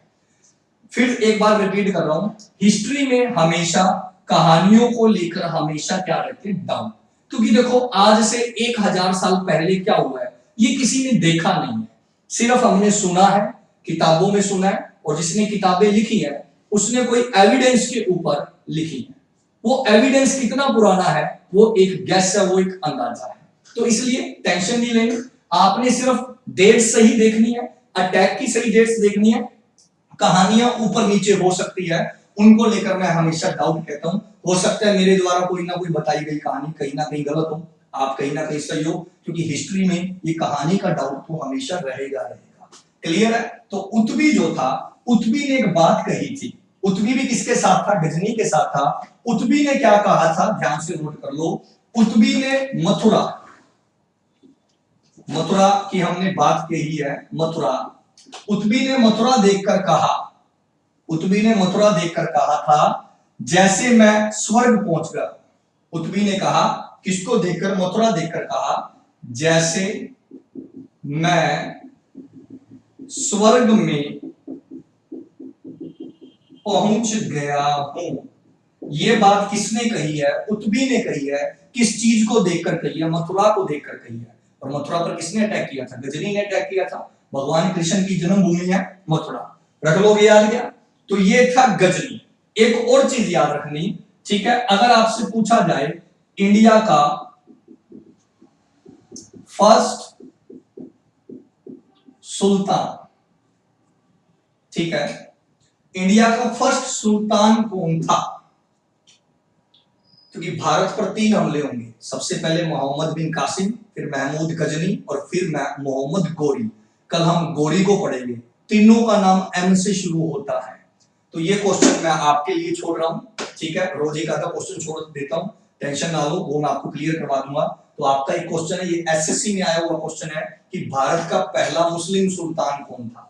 फिर एक बार रिपीट कर रहा हूं, हिस्ट्री में हमेशा कहानियों को लेकर हमेशा क्या रखते हैं, डाउट। क्योंकि देखो आज से 1000 साल पहले क्या हुआ है ये किसी ने देखा नहीं है, सिर्फ हमने सुना है, किताबों में सुना है, और जिसने किताबें लिखी है उसने कोई एविडेंस के ऊपर लिखी है। वो एविडेंस कितना पुराना है वो एक गैस है, वो एक अंदाजा है। तो इसलिए टेंशन नहीं लेनी, आपने सिर्फ डेट सही देखनी है, अटैक की सही डेट्स देखनी है। कहानियां ऊपर नीचे हो सकती है, उनको लेकर मैं हमेशा डाउट कहता हूं। हो सकता है मेरे द्वारा कोई ना कोई बताई गई कहानी कहीं ना कहीं गलत हो, आप कहीं ना कहीं सही हो, क्योंकि हिस्ट्री में ये कहानी का डाउट तो हमेशा रहेगा रहेगा। क्लियर है? तो उत्बी जो था, उत्बी ने एक बात कही थी। उत्बी भी किसके साथ था? गजनी के साथ था। उत्बी ने क्या कहा था, ध्यान से नोट कर लो। उत्बी ने मथुरा, मथुरा की हमने बात कही है, मथुरा। उत्बी ने मथुरा देखकर कहा, उत्बी ने मथुरा देखकर कहा था जैसे मैं स्वर्ग पहुंच गया। उत्बी ने कहा, किसको देखकर? मथुरा देखकर कहा जैसे मैं स्वर्ग में पहुंच गया हूं। यह बात किसने कही है? उत्बी ने कही है। किस चीज को देखकर कही है? मथुरा को देखकर कही है। और मथुरा पर किसने अटैक किया था? गजनी ने अटैक किया था। भगवान कृष्ण की जन्मभूमि है मथुरा, रख लोगे याद क्या? तो ये था गजनी। एक और चीज याद रखनी, ठीक है, अगर आपसे पूछा जाए इंडिया का फर्स्ट सुल्तान, ठीक है, इंडिया का फर्स्ट सुल्तान कौन था? क्योंकि भारत पर 3 हमले होंगे, सबसे पहले मोहम्मद बिन कासिम, फिर महमूद गजनी और फिर मोहम्मद गोरी। कल हम गोरी को पढ़ेंगे। तीनों का नाम एम से शुरू होता है। तो ये क्वेश्चन मैं आपके लिए छोड़ रहा हूं, ठीक है, रोजिका का क्वेश्चन छोड़ देता हूं, टेंशन ना लो, वो मैं आपको क्लियर करवा दूंगा। तो आपका एक क्वेश्चन है, ये एसएससी में आया हुआ क्वेश्चन है कि भारत का पहला मुस्लिम सुल्तान कौन था?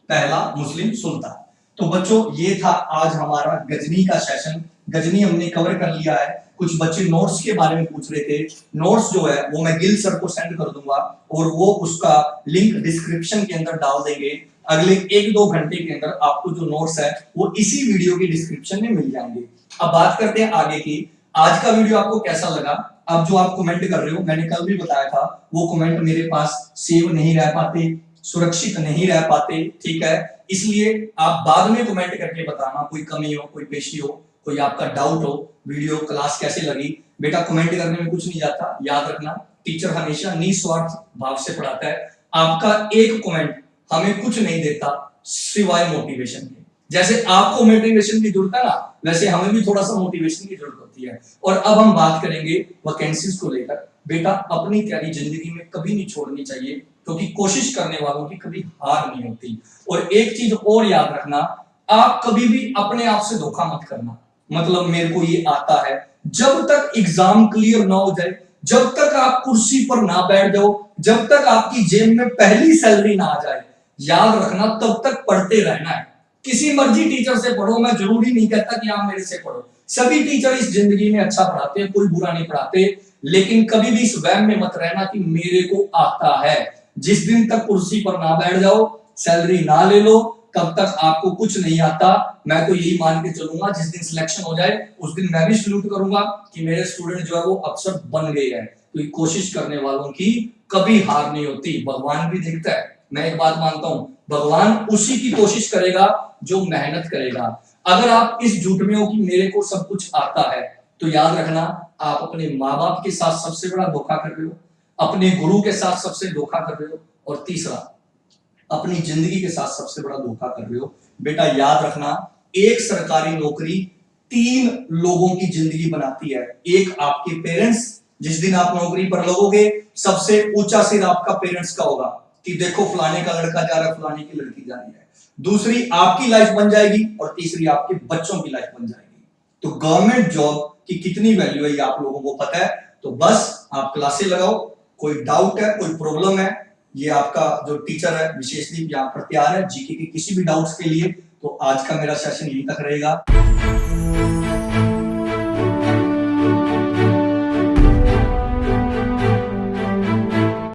पहला मुस्लिम सुल्तान। तो बच्चों ये था आज हमारा गजनी का सेशन। गजनी हमने कवर कर लिया है। कुछ बच्चे नोट्स के बारे में पूछ रहे थे, नोट्स जो है वो मैं गिल सर को सेंड कर दूंगा और वो उसका लिंक डिस्क्रिप्शन के अंदर डाल देंगे। अगले 1-2 घंटे के अंदर आपको जो नोट्स है वो इसी वीडियो के डिस्क्रिप्शन में मिल जाएंगे। अब बात करते हैं आगे की। आज का वीडियो आपको कैसा लगा? अब जो आप कमेंट कर रहे हो, मैंने कल भी बताया था, वो कमेंट मेरे पास सेव नहीं रह पाते, सुरक्षित नहीं रह पाते, ठीक है, इसलिए आप बाद में कमेंट करके बताना, कोई कमी हो, कोई पेशी हो, कोई आपका डाउट हो, वीडियो क्लास कैसे लगी। बेटा कमेंट करने में कुछ नहीं जाता, याद रखना टीचर हमेशा निस्वार्थ भाव से पढ़ाता है। आपका एक कमेंट हमें कुछ नहीं देता सिवाय मोटिवेशन के। जैसे आपको मोटिवेशन की जरूरत है ना, वैसे हमें भी थोड़ा सा मोटिवेशन की जरूरत होती है। और अब हम बात करेंगे वैकेंसीज को लेकर। बेटा अपनी तैयारी जिंदगी में कभी नहीं छोड़नी चाहिए, क्योंकि कोशिश करने वालों की कभी हार नहीं होती। और एक चीज और याद रखना, आप कभी भी अपने आप से धोखा मत करना। मतलब मेरे को ये आता है, जब तक एग्जाम क्लियर ना हो जाए, जब तक आप कुर्सी पर ना बैठ जाओ, जब तक आपकी जेब में पहली सैलरी ना आ जाए, याद रखना तब तक पढ़ते रहना है। किसी मर्जी टीचर से पढ़ो, मैं जरूरी नहीं कहता कि आप मेरे से पढ़ो। सभी टीचर इस जिंदगी में अच्छा पढ़ाते हैं, कोई बुरा नहीं पढ़ाते, लेकिन कभी भी इस वहम में मत रहना कि मेरे को आता है। जिस दिन तक कुर्सी पर ना बैठ जाओ, सैलरी ना ले लो, तब तक आपको कुछ नहीं आता। मैं तो यही मान के चलूंगा, जिस दिन सिलेक्शन हो जाए उस दिन मैं भी सल्यूट करूंगा कि मेरे स्टूडेंट जो है वो अफसर बन गए हैं। तो कोशिश करने वालों की कभी हार नहीं होती, भगवान भी देखता है। मैं एक बात मानता हूं, भगवान उसी की कोशिश करेगा जो मेहनत करेगा। अगर आप इस झूठ में हो कि मेरे को सब कुछ आता है, तो याद रखना आप अपने माँ बाप के साथ सबसे बड़ा धोखा कर रहे हो, अपने गुरु के साथ सबसे धोखा कर रहे हो। और तीसरा, अपनी जिंदगी के साथ सबसे बड़ा धोखा कर रहे हो। बेटा याद रखना, एक सरकारी नौकरी 3 लोगों की जिंदगी बनाती है। एक आपके पेरेंट्स, जिस दिन आप नौकरी पर लगोगे सबसे ऊंचा सिर आपका पेरेंट्स का होगा कि देखो फलाने का लड़का जा रहा है, फलाने की लड़की जा रही है। दूसरी आपकी लाइफ बन जाएगी और तीसरी आपके बच्चों की लाइफ बन जाएगी। तो गवर्नमेंट जॉब की कितनी वैल्यू है ये आप लोगों को पता है। तो बस आप क्लासेस लगाओ, कोई डाउट है, कोई प्रॉब्लम है, ये आपका जो टीचर है विशेषदीप यहाँ पर तैयार है जीके के किसी भी डाउट्स के लिए। तो आज का मेरा सेशन यहीं तक रहेगा।